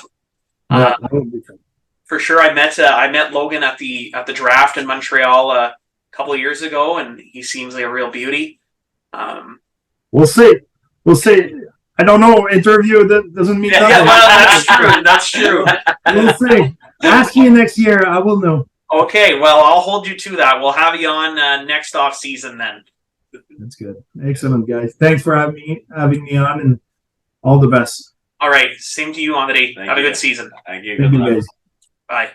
That would be fun. For sure. I met Logan at the draft in Montreal a couple of years ago, and he seems like a real beauty. We'll see. I don't know. Interview that doesn't mean nothing. Yeah, well, that's true. We'll see. Ask you next year. I will know. Okay, well, I'll hold you to that. We'll have you on next off season then. That's good. Excellent, guys. Thanks for having me on, and all the best. All right, same to you, André. Have a good season. Thank you. Thank you, guys. Bye.